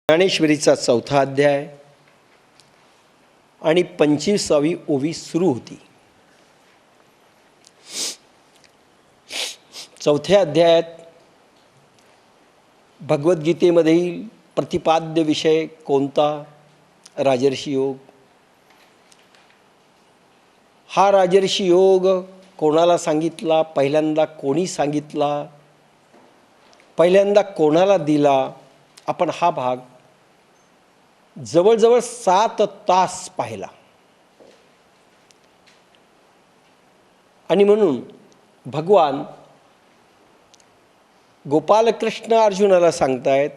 ज्ञानेश्वरीचा 4था अध्याय आणि 25वी ओवी सुरू होती. 4थ्या अध्यायात भगवद्गीतेमधील प्रतिपाद्य विषय कोणता? राजर्षी योग. हा राजर्षी योग कोणाला सांगितला? पहिल्यांदा कोणी सांगितला? पहिल्यांदा कोणाला दिला? आपण हा भाग जवळजवळ 7 तास पाहिला. आणि म्हणून भगवान गोपालकृष्ण अर्जुनाला सांगतायत,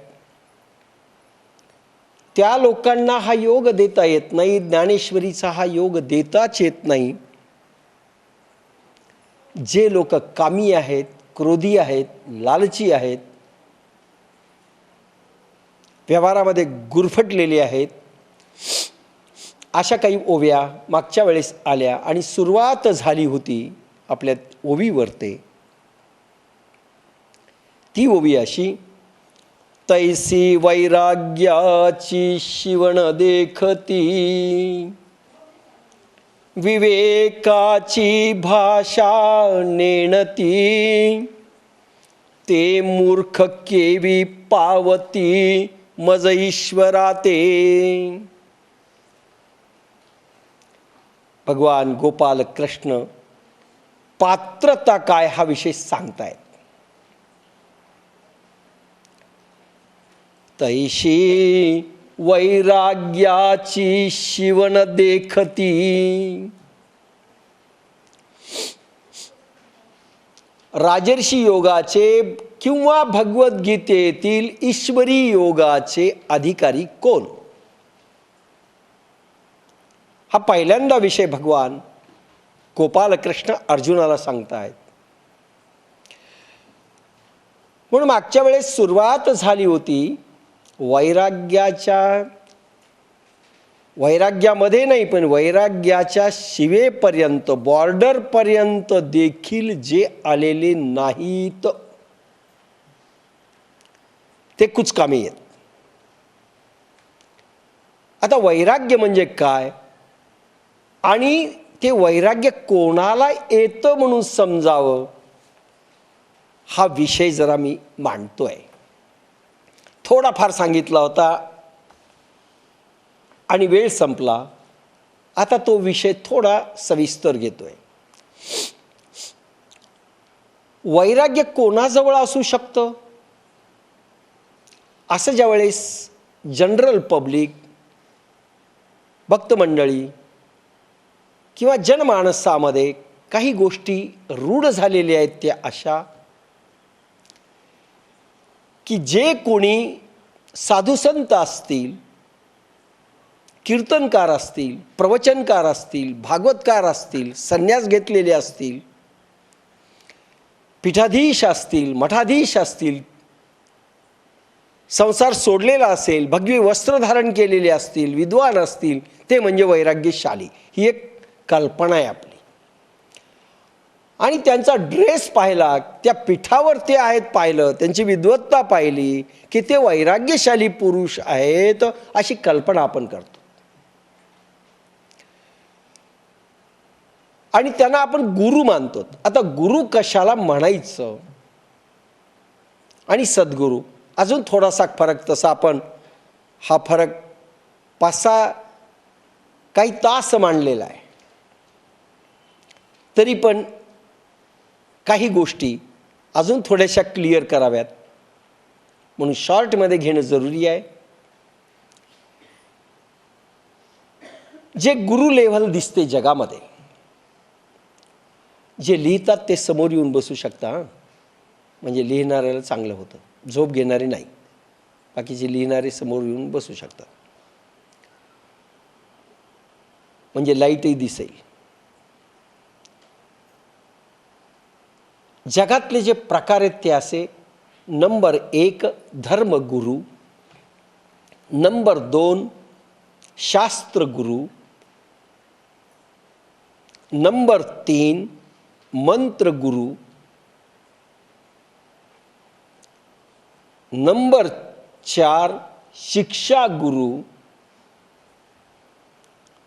त्या लोकांना हा योग देता येत नाही, ज्ञानेश्वरीचा हा योग देताच येत नाही, जे लोक कामी आहेत, क्रोधी आहेत, लालची आहेत, व्यवहारामध्ये गुरफटलेले आहेत. अशा काही ओव्या मागच्या वेळेस आल्या आणि सुरुवात झाली होती आपल्या ओवीवरते. ती ओवी अशी: तैसी वैराग्याची शिवण देखती, विवेकाची भाषा नेणती, ते मूर्ख केवी पावती मज ईश्वरा ते. भगवान गोपाल कृष्ण पात्रता काय हा विषय सांगतायत. तैशी वैराग्याची शिवण देखती, राजर्षी योगाचे किंवा भगवद्गीतेतील ईश्वरी योगाचे अधिकारी कोण? हा पहिल्यांदा विषय भगवान गोपालकृष्ण अर्जुनाला सांगतायत. म्हणून मागच्या वेळेस सुरुवात झाली होती वैराग्यामध्ये नाही, पण वैराग्याच्या शिवेपर्यंत, बॉर्डरपर्यंत देखील जे आलेले नाहीत ते कुचकामी आहेत. आता वैराग्य म्हणजे काय आणि ते वैराग्य कोणाला येतं म्हणून समजावं, हा विषय जरा मी मांडतोय. थोडाफार सांगितला होता आणि वेळ संपला. आता तो विषय थोडा सविस्तर घेतोय. वैराग्य कोणाजवळ असू शकतं? असं ज्यावेळेस जनरल पब्लिक, भक्तमंडळी किंवा जनमानसामध्ये काही गोष्टी रूढ झालेल्या आहेत, त्या अशा की जे कोणी साधुसंत असतील, कीर्तनकार असतील, प्रवचनकार असतील, भागवतकार असतील, संन्यास घेतलेले असतील, पीठाधीश असतील, मठाधीश असतील, संसार सोडलेला असेल, भगवी वस्त्र धारण केलेले असतील, विद्वान असतील, ते म्हणजे वैराग्यशाली. ही एक कल्पना आहे आपली. आणि त्यांचा ड्रेस पाहिला, त्या पीठावर ते आहेत पाहिलं, त्यांची विद्वत्ता पाहिली की ते वैराग्यशाली पुरुष आहेत, अशी कल्पना आपण करतो. आणि त्यांना आपण गुरु मानतो. आता गुरु कशाला म्हणायचं आणि सद्गुरू, अजून थोडासा फरक. तसा आपण हा फरक 5-6 काही तास मांडलेला आहे. तरी पण काही गोष्टी अजून थोड्याशा क्लिअर कराव्यात म्हणून शॉर्टमध्ये घेणं जरुरी आहे. जे गुरु लेव्हल दिसते जगामध्ये, जे लिहितात ते समोर येऊन बसू शकता, म्हणजे लिहिणाऱ्याला चांगलं होतं. झोप घेणारे नाही, बाकीचे लिहिणारे समोर येऊन बसू शकतात, म्हणजे लाईटही दिसेल. जगातले जे प्रकार आहेत ते असे: नंबर 1 धर्मगुरू, नंबर 2 शास्त्रगुरू, नंबर 3 मंत्रगुरू, नंबर 4 शिक्षा गुरु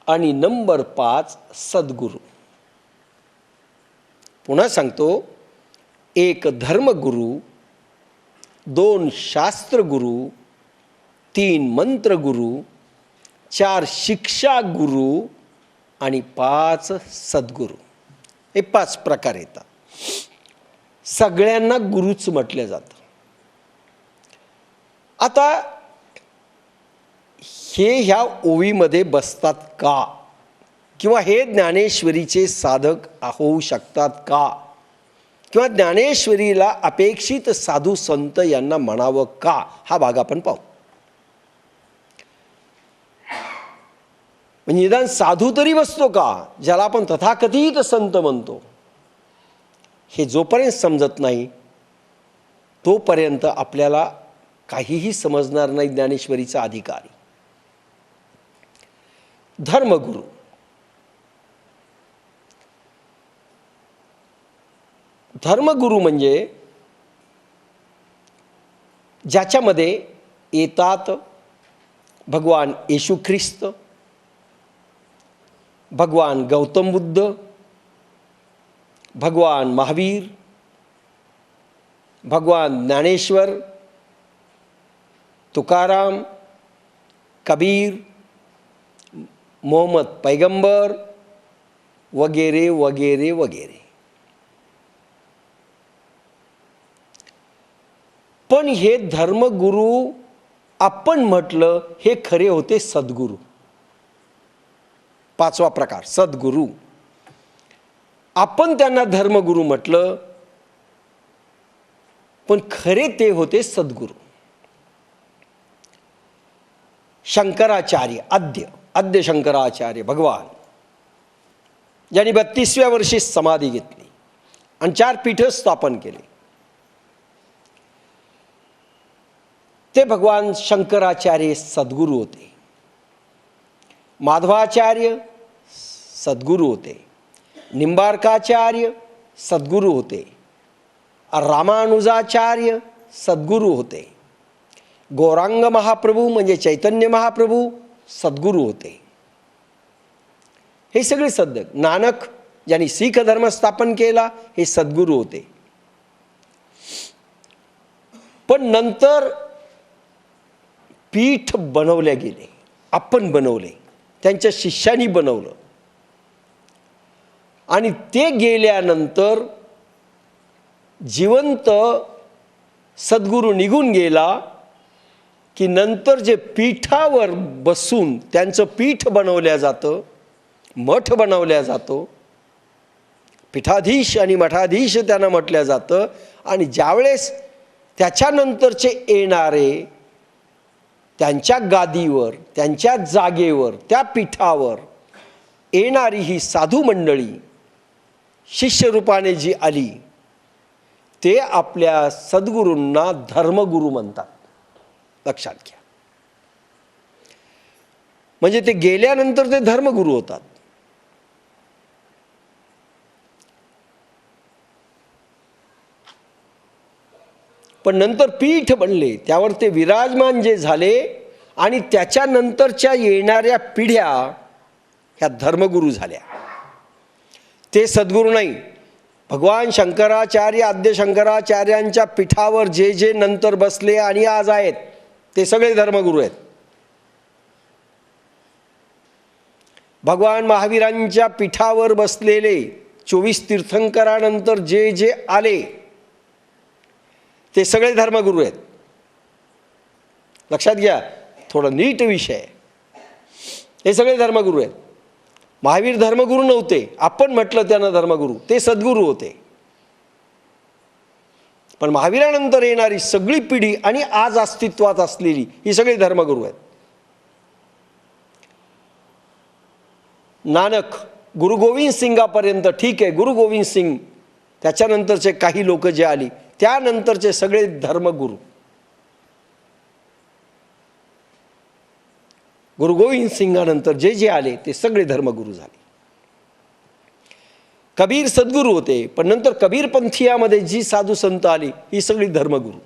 आणि नंबर 5 सद्गुरू. पुन्हा सांगतो, 1 धर्मगुरू, 2 शास्त्रगुरू, 3 मंत्रगुरू, 4 शिक्षा गुरु आणि 5 सद्गुरू. हे 5 प्रकार येतात. सगळ्यांना गुरुच म्हटलं जातं. आता हे ह्या ओवीमध्ये बसतात का, किंवा हे ज्ञानेश्वरीचे साधक होऊ शकतात का, किंवा ज्ञानेश्वरीला अपेक्षित साधू संत यांना म्हणावं का, हा भाग आपण पाहू. म्हणजे निदान साधू तरी बसतो का, ज्याला आपण तथाकथित संत म्हणतो, हे जोपर्यंत समजत नाही तोपर्यंत आपल्याला काहीही समजणार नाही ज्ञानेश्वरीचा अधिकारी. धर्मगुरू, धर्मगुरू म्हणजे ज्याच्यामध्ये येतात भगवान येशू ख्रिस्त, भगवान गौतम बुद्ध, भगवान महावीर, भगवान ज्ञानेश्वर, तुकाराम, कबीर, मोहम्मद पैगंबर वगैरे वगैरे वगैरे. पण हे धर्मगुरू आपण म्हटलं हे खरे होते सद्गुरू. 5वा प्रकार सद्गुरू. आपण त्यांना धर्मगुरू म्हटलं, पण खरे ते होते सद्गुरू. शंकराचार्य, आद्य शंकराचार्य भगवान, ज्यांनी 32व्या वर्षी समाधी घेतली आणि 4 पीठं स्थापन केले, ते भगवान शंकराचार्य सद्गुरू होते. माधवाचार्य सद्गुरू होते. निंबार्काचार्य सद्गुरू होते. रामानुजाचार्य सद्गुरू होते. गौरांग महाप्रभू म्हणजे चैतन्य महाप्रभू सद्गुरू होते. हे सगळे सद्गुरू. नानक ज्यांनी शीख धर्म स्थापन केला हे सद्गुरू होते. पण नंतर पीठ बनवले गेले, आपण बनवले, त्यांच्या शिष्यांनी बनवलं, आणि ते गेल्यानंतर जिवंत सद्गुरू निघून गेला की नंतर जे पीठावर बसून त्यांचं पीठ बनवल्या जातं, मठ बनवल्या जातो, पीठाधीश आणि मठाधीश त्यांना म्हटलं जातं. आणि ज्यावेळेस त्याच्यानंतरचे येणारे त्यांच्या गादीवर, त्यांच्या जागेवर, त्या पीठावर येणारी ही साधू मंडळी शिष्यरूपाने जी आली, ते आपल्या सद्गुरूंना धर्मगुरू म्हणतात. लक्षात घ्या. म्हणजे ते गेल्यानंतर ते धर्मगुरू होतात. पण नंतर पीठ बनले, त्यावर ते विराजमान जे झाले आणि त्याच्यानंतरच्या येणाऱ्या पिढ्या ह्या धर्मगुरू झाल्या. ते सद्गुरू नाही. भगवान शंकराचार्य, आद्य शंकराचार्यांच्या पीठावर जे जे नंतर बसले आणि आज आहेत ते सगळे धर्मगुरू आहेत. भगवान महावीरांच्या पीठावर बसलेले 24 तीर्थंकरानंतर जे जे आले ते सगळे धर्मगुरू आहेत. लक्षात घ्या, थोडा नीट विषय. हे सगळे धर्मगुरू आहेत. महावीर धर्मगुरू नव्हते, आपण म्हटलं त्यांना धर्मगुरू, ते सद्गुरू होते. पण महावीरानंतर येणारी सगळी पिढी आणि आज अस्तित्वात असलेली ही सगळी धर्मगुरू आहेत. नानक गुरु गोविंद सिंगापर्यंत ठीक आहे, गुरु गोविंद सिंग, त्याच्यानंतरचे काही लोक जे आली त्यानंतरचे सगळे धर्मगुरू. गुरु गोविंद सिंगानंतर जे जे आले ते सगळे धर्मगुरू झाले. कबीर सद्गुरू होते, पण नंतर कबीर पंथीयामध्ये जी साधू संत आली ही सगळी धर्मगुरू.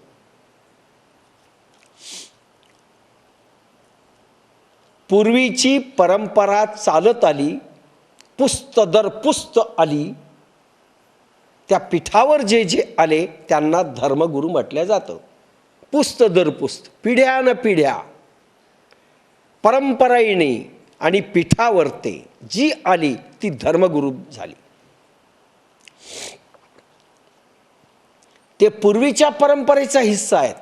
पूर्वीची परंपरा चालत आली, पुस्त दर पुस्त आली, त्या पीठावर जे जे आले त्यांना धर्मगुरू म्हटलं जातं. पुस्त दर पुस्त, पिढ्या न पिढ्या परंपरेने आणि पीठावर ते जी आली ती धर्मगुरू झाली. ते पूर्वीच्या परंपरेचा हिस्सा आहेत.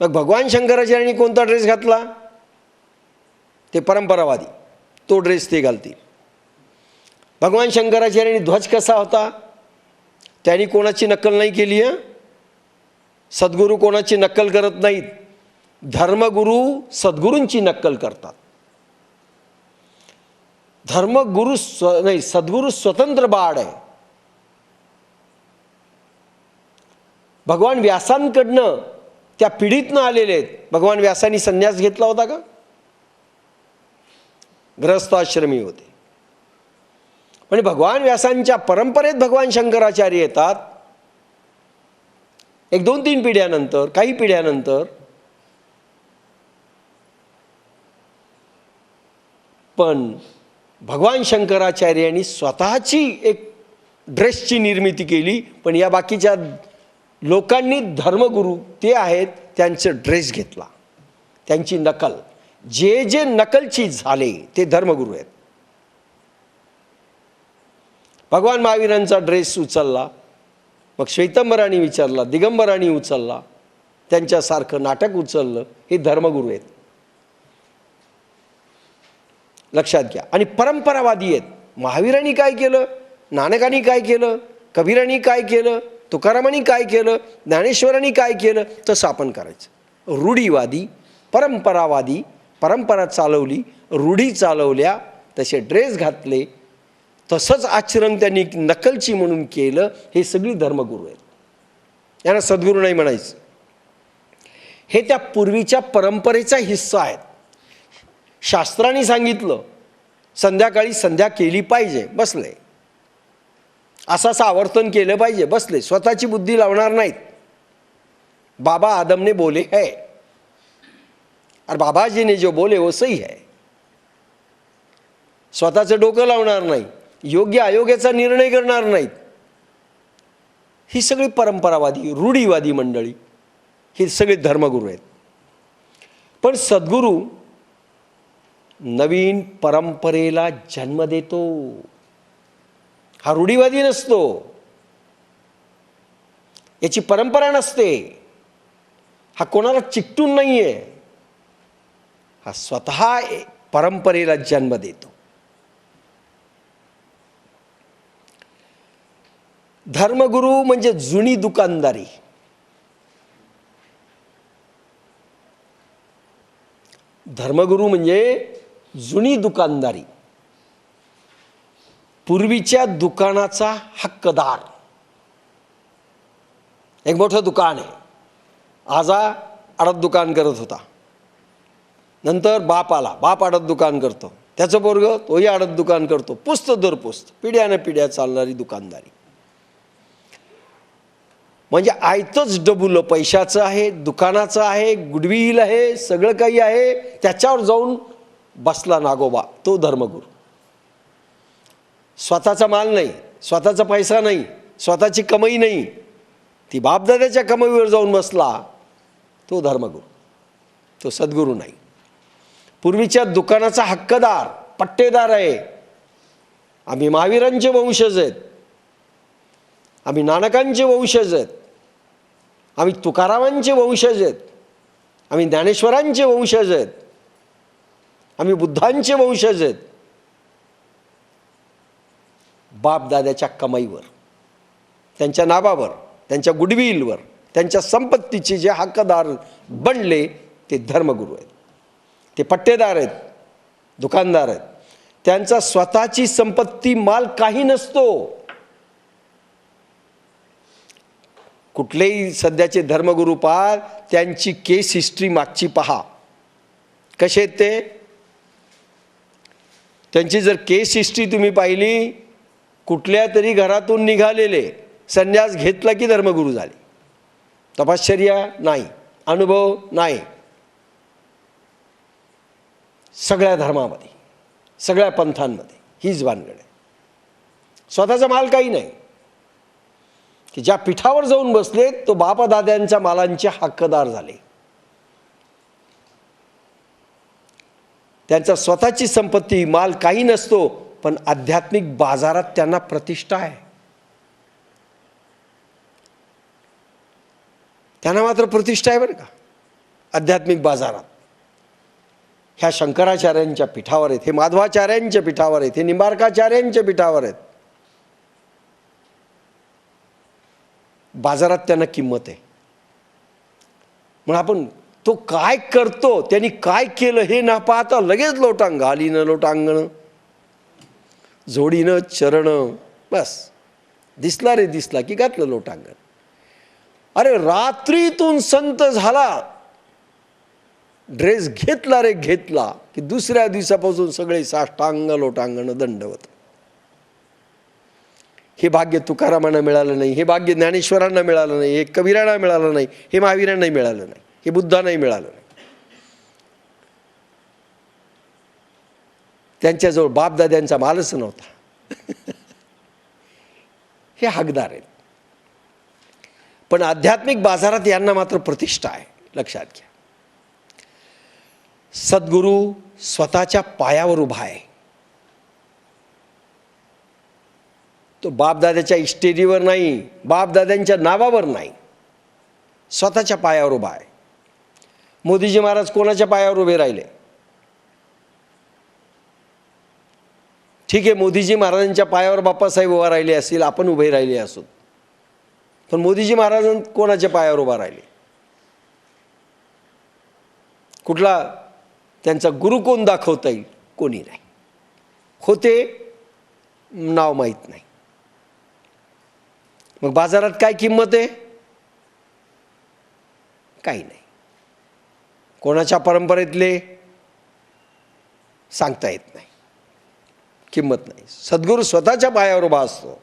मग भगवान शंकराचार्यांनी कोणता ड्रेस घातला? ते परंपरावादी, तो ड्रेस ते घालतील. भगवान शंकराचार्यांनी ध्वज कसा होता? त्यांनी कोणाची नक्कल नाही केली आहे. सद्गुरू कोणाची नक्कल करत नाहीत. धर्मगुरू सद्गुरूंची नक्कल करतात. धर्मगुरू नाही, सद्गुरू स्वतंत्र बाळ आहे. भगवान व्यासांकडनं त्या पिढीतनं आलेले आहेत. भगवान व्यासांनी संन्यास घेतला होता का? गृहस्थाश्रमी होते. म्हणजे भगवान व्यासांच्या परंपरेत भगवान शंकराचार्य येतात. एक दोन तीन पिढ्यानंतर, काही पिढ्यानंतर. पण भगवान शंकराचार्यांनी स्वतःची एक ड्रेसची निर्मिती केली. पण या बाकीच्या लोकांनी धर्मगुरू ते आहेत त्यांचं ड्रेस घेतला, त्यांची नकल. जे जे नकलची झाले ते धर्मगुरू आहेत. भगवान महावीरांचा ड्रेस उचलला, मग श्वेतंबरांनी विचारला, दिगंबरांनी उचलला, त्यांच्यासारखं नाटक उचललं, हे धर्मगुरू आहेत. लक्षात घ्या. आणि परंपरावादी आहेत. महावीरांनी काय केलं, नानकांनी काय केलं, कबीरांनी काय केलं, तुकारामांनी काय केलं, ज्ञानेश्वरांनी काय केलं, तसं आपण करायचं. रूढीवादी, परंपरावादी, परंपरा चालवली, रूढी चालवल्या, तसे ड्रेस घातले, तसंच आचरण त्यांनी नकलची म्हणून केलं. हे सगळी धर्मगुरू आहेत. यांना सद्गुरू नाही म्हणायचं. हे त्या पूर्वीच्या परंपरेचा हिस्सा आहेत. शास्त्रांनी सांगितलं संध्याकाळी संध्या केली पाहिजे, बसले. असं आवर्तन केलं पाहिजे, बसले. स्वतःची बुद्धी लावणार नाहीत. बाबा आदम ने बोले है और बाबाजी ने जो बोले वो सही है. स्वतःचं डोकं लावणार नाही, योग्य अयोग्याचा निर्णय करणार नाहीत. ही सगळी परंपरावादी, रूढीवादी मंडळी, ही सगळे धर्मगुरू आहेत. पण सद्गुरू नवीन परंपरेला जन्म देतो. हा रूढीवादी नसतो, याची परंपरा नसते. हा कोणाला चिकटून नाहीये. हा स्वतः परंपरेला जन्म देतो. धर्मगुरू म्हणजे जुनी दुकानदारी. धर्मगुरू म्हणजे जुनी दुकानदारी. पूर्वीच्या दुकानाचा हक्कदार. एक मोठं दुकान आहे. आजा आडत दुकान करत होता. नंतर बाप आला, बाप आडत दुकान करतो. त्याचं पोरगं तोही आडत दुकान करतो. पुस्त दर पुस्त, पिढ्यानं पिढ्या चालणारी दुकानदारी. म्हणजे आयतच डबुलं पैशाचं आहे, दुकानाचं आहे, गुडविल आहे, सगळं काही आहे. त्याच्यावर जाऊन बसला नागोबा, तो धर्मगुरू. स्वतःचा माल नाही, स्वतःचा पैसा नाही, स्वतःची कमाई नाही, ती बापदादाच्या कमाईवर जाऊन बसला, तो धर्मगुरू. तो सद्गुरू नाही. पूर्वीच्या दुकानाचा हक्कदार, पट्टेदार आहे. आम्ही महावीरांचे वंशज आहेत, आम्ही नानकांचे वंशज आहेत, आम्ही तुकारामांचे वंशज आहेत, आम्ही ज्ञानेश्वरांचे वंशज आहेत, आम्ही बुद्धांचे वंशज आहेत. बापदाद्याच्या कमाईवर, त्यांच्या नावावर, त्यांच्या गुडविलवर, त्यांच्या संपत्तीचे जे हक्कदार बनले ते धर्मगुरू आहेत. ते पट्टेदार आहेत, दुकानदार आहेत. त्यांचा स्वतःची संपत्ती, माल काही नसतो. कुठलेही सध्याचे धर्मगुरू पहा, त्यांची केस हिस्ट्री मागची पहा, कसे आहेत ते. त्यांची जर केस हिस्ट्री तुम्ही पाहिली, कुठल्या तरी घरातून निघालेले, संन्यास घेतला की धर्मगुरू झाले. तपश्चर्या नाही, अनुभव नाही, सगळ्या धर्मामध्ये, सगळ्या पंथांमध्ये हीच भानगड आहे. स्वतःचा माल काही नाही. की ज्या पीठावर जाऊन बसले तो बापदाद्यांच्या मालांचे हक्कदार झाले. त्यांचा स्वतःची संपत्ती माल काही नसतो, पण आध्यात्मिक बाजारात त्यांना प्रतिष्ठा आहे. त्यांना मात्र प्रतिष्ठा आहे बरं का आध्यात्मिक बाजारात. ह्या शंकराचार्यांच्या पीठावर आहेत, हे माधवाचार्यांच्या पीठावर आहेत, हे निंबार्काचार्यांच्या पीठावर आहेत. बाजारात त्यांना किंमत आहे. म्हणून आपण तो काय करतो, त्यांनी काय केलं हे ना पाहता लगेच लोटांग, घालीनं लोटांगण, जोडीनं चरण, बस दिसला रे दिसला की घातलं लोटांगण. अरे रात्रीतून संत झाला, ड्रेस घेतला रे घेतला की दुसऱ्या दिवसापासून सगळे साष्टांग लोटांगण दंडवत. हे भाग्य तुकारामांना मिळालं नाही, हे भाग्य ज्ञानेश्वरांना मिळालं नाही, हे कबीरांना मिळालं नाही, हे महावीरांनाही मिळालं नाही, हे बुद्धांनाही मिळालं नाही. त्यांच्याजवळ बापदाद्यांचा मालच नव्हता. हे हकदार आहेत. पण आध्यात्मिक बाजारात यांना मात्र प्रतिष्ठा आहे. लक्षात घ्या, सद्गुरू स्वतःच्या पायावर उभा आहे. तो बापदाद्याच्या इस्टेरीवर नाही, बापदाद्यांच्या नावावर नाही, स्वतःच्या पायावर उभा आहे. मोदीजी महाराज कोणाच्या पायावर उभे राहिले? ठीक आहे, मोदीजी महाराजांच्या पायावर बाप्पासाहेब उभा राहिले असतील, आपण उभे राहिले असू, पण मोदीजी महाराज कोणाच्या पायावर उभा राहिले? कुठला त्यांचा गुरु कोण दाखवता येईल? कोणी नाही. होते नाव माहीत नाही. मग बाजारात काय किंमत आहे? काही नाही. कोणाच्या परंपरेतले सांगता येत नाही, किंमत नाही. सद्गुरू स्वतःच्या पायावर उभा असतो.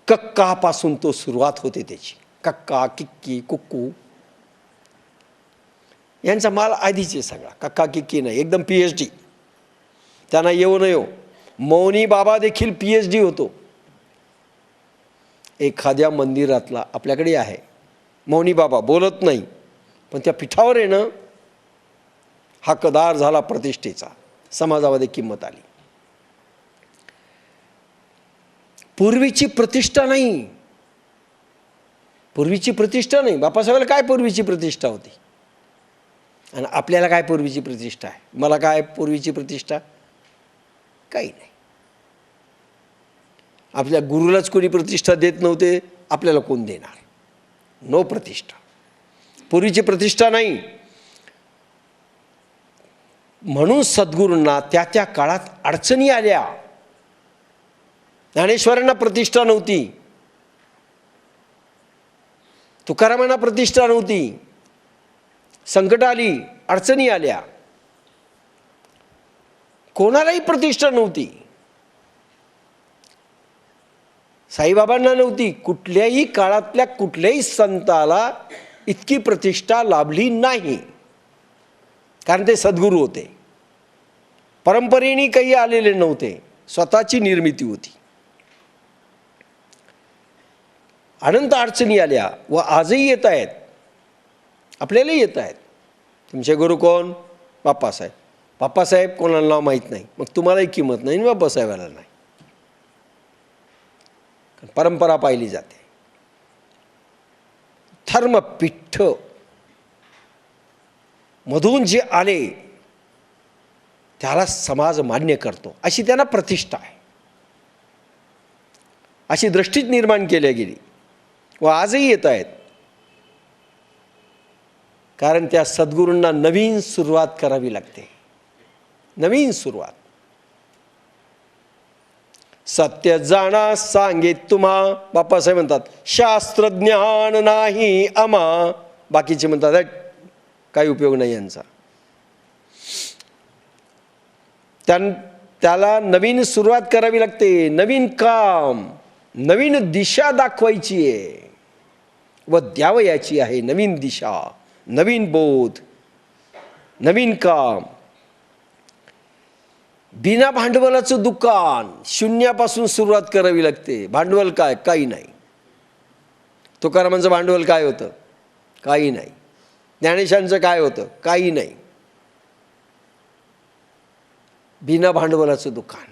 कक्कापासून तो सुरुवात होते त्याची. कक्का, किक्की, कुक्कू यांचा माल आधीचे सगळा. कक्का किक्की नाही, एकदम PhD. त्यांना येऊ न येऊ. मौनी बाबा देखील PhD होतो. एखाद्या मंदिरातला आपल्याकडे आहे मौनी बाबा, बोलत नाही, पण त्या पीठावर आहे ना हकदार झाला प्रतिष्ठेचा. समाजामध्ये किंमत आली. पूर्वीची प्रतिष्ठा नाही, पूर्वीची प्रतिष्ठा नाही. बाप्पासाहेबाला काय पूर्वीची प्रतिष्ठा होती आणि आपल्याला काय पूर्वीची प्रतिष्ठा आहे? मला काय पूर्वीची प्रतिष्ठा? काही नाही. आपल्या गुरुलाच कोणी प्रतिष्ठा देत नव्हते, आपल्याला कोण देणार? नो प्रतिष्ठा. पूर्वीची प्रतिष्ठा नाही. म्हणून सद्गुरूंना त्या त्या काळात अडचणी आल्या. ज्ञानेश्वरांना प्रतिष्ठा नव्हती, तुकारामांना प्रतिष्ठा नव्हती, संकट आली, अडचणी आल्या. कोणालाही प्रतिष्ठा नव्हती. साईबाबांना नव्हती. कुठल्याही काळातल्या कुठल्याही संताला इतकी प्रतिष्ठा लाभली नाही, कारण ते सद्गुरू होते. परंपरेने काही आलेले नव्हते, स्वतःची निर्मिती होती. अनंत अडचणी आल्या व आजही येत आहेत, आपल्यालाही येत आहेत. तुमचे गुरु कोण? बाप्पासाहेब. बाप्पासाहेब कोणाला नाव माहीत नाही, मग तुम्हालाही किंमत नाही, बाप्पासाहेबाला नाही. परंपरा पाहिली जाते. धर्मपीठ मधून जे आले त्याला समाज मान्य करतो, अशी त्यांना प्रतिष्ठा आहे. अशी दृष्टीच निर्माण केली गेली व आजही येत आहेत. कारण त्या सद्गुरूंना नवीन सुरुवात करावी लागते. नवीन सुरुवात. सत्य जाणा सांगे तुम्हा, बाप्पासाहेब म्हणतात, शास्त्रज्ञान नाही आम्हा. बाकीचे म्हणतात काही उपयोग नाही यांचा. त्याला नवीन सुरुवात करावी लागते. नवीन काम, नवीन दिशा दाखवायची आहे व द्यावयाची आहे. नवीन दिशा, नवीन बोध, नवीन काम. बिना भांडवलाचं दुकान शून्यापासून सुरुवात करावी लागते. भांडवल काय? काही नाही. तुकारामांचं भांडवल काय होतं? काही नाही. ज्ञानेशांचं काय होतं? काही नाही. बिना भांडवलाचं दुकान.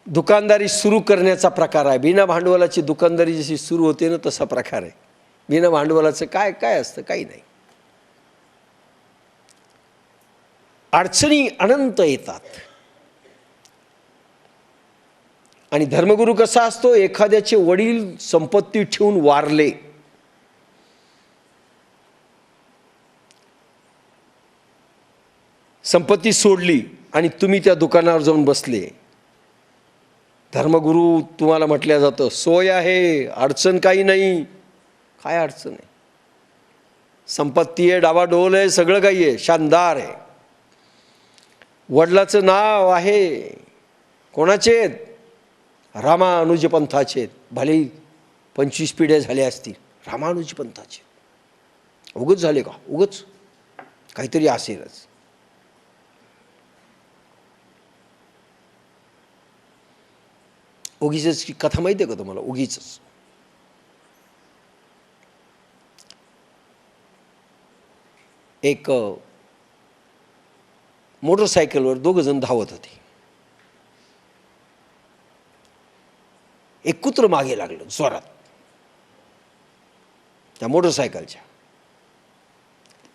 दुकानदारी सुरू करण्याचा प्रकार आहे. बिना भांडवलाची दुकानदारी जशी सुरू होते ना, तसा प्रकार आहे. बिना भांडवलाचं काय काय असतं? काही नाही. अडचणी अनंत येतात. आणि धर्मगुरू कसा असतो? एखाद्याचे वडील संपत्ती ठेवून वारले, संपत्ती सोडली आणि तुम्ही त्या दुकानावर जाऊन बसले. धर्मगुरू तुम्हाला म्हटलं जातं, सोय आहे, अडचण काही नाही. काय अडचण आहे? संपत्ती आहे, डावाडोल आहे, सगळं काही आहे, शानदार आहे. वडिलाचं नाव आहे. कोणाचे? रामानुज पंथाचे. भले 25 पिढ्या झाल्या असतील, रामानुज पंथाचे. उगच झाले का? उगच काहीतरी असेलच. उगीच कथा माहिती आहे का तुम्हाला? उगीच एक मोटरसायकलवर 2 जण धावत होते. एक कुत्र मागे लागलं जोरात त्या मोटरसायकलच्या.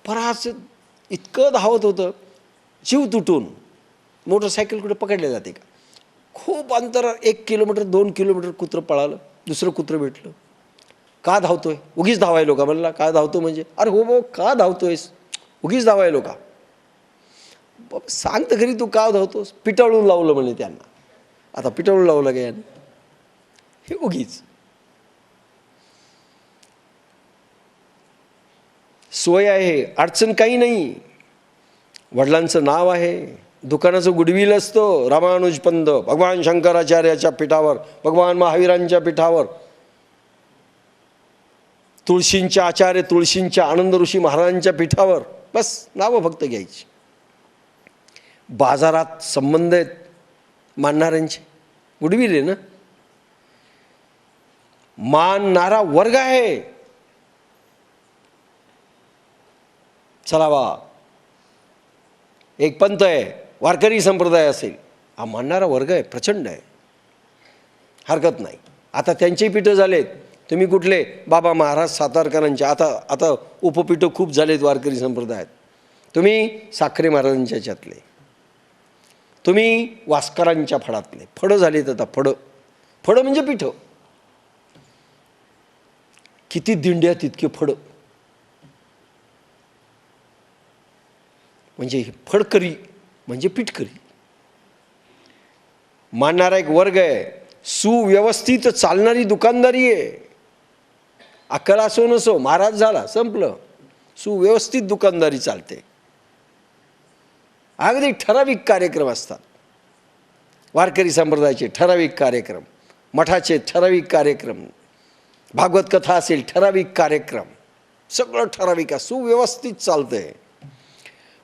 पराच इतकं धावत होतं, जीव तुटून. मोटरसायकल कुठे पकडले जाते का? खूप अंतर, 1 किलोमीटर 2 किलोमीटर कुत्रं पळालं. दुसरं कुत्रं भेटलं. का धावतोय? उगीच धावायलो का? म्हणला का धावतो म्हणजे? अरे हो भाऊ, का धावतोयस? उगीच धावायलो का? सांग तर खरी, तू का धावतोस? पिटाळून लावलं म्हणे त्यांना. आता पिटाळून लावलं का याने? हे उगीच. सोय आहे, अडचण काही नाही. वडिलांचं नाव आहे, दुकानाचं गुडविल असतं. रामानुज पंत, भगवान शंकराचार्याच्या पीठावर, भगवान महावीरांच्या पीठावर, तुळशींच्या आचार्य तुळशींच्या आनंद ऋषी महाराजांच्या पीठावर. बस नावं फक्त घ्यायची. बाजारात संबंध आहेत मानणाऱ्यांचे, गुडविल आहे ना. मानणारा वर्ग आहे. चला बा, एक पंथ आहे, वारकरी संप्रदाय असेल, हा मानणारा वर्ग आहे, प्रचंड आहे, हरकत नाही. आता त्यांचे पीठं झालेत. तुम्ही कुठले? बाबा महाराज सातारकरांचे. आता उपपीठं खूप झालेत वारकरी संप्रदायात. तुम्ही साखरे महाराजांच्या ह्याच्यातले, तुम्ही वास्करांच्या फडातले. फडं झालेत आता. फडं म्हणजे पीठं. किती दिंड्या तितके फडं. म्हणजे फडकरी म्हणजे पीठकरी. मानणारा एक वर्ग आहे. सुव्यवस्थित चालणारी दुकानदारी आहे. अक्कल असो नसो, महाराज झाला, संपलं. सुव्यवस्थित दुकानदारी चालते. अगदी ठराविक कार्यक्रम असतात. वारकरी संप्रदायाचे ठराविक कार्यक्रम, मठाचे ठराविक कार्यक्रम, भागवत कथा असेल ठराविक कार्यक्रम, सगळं ठराविक आहे, सुव्यवस्थित चालतंय.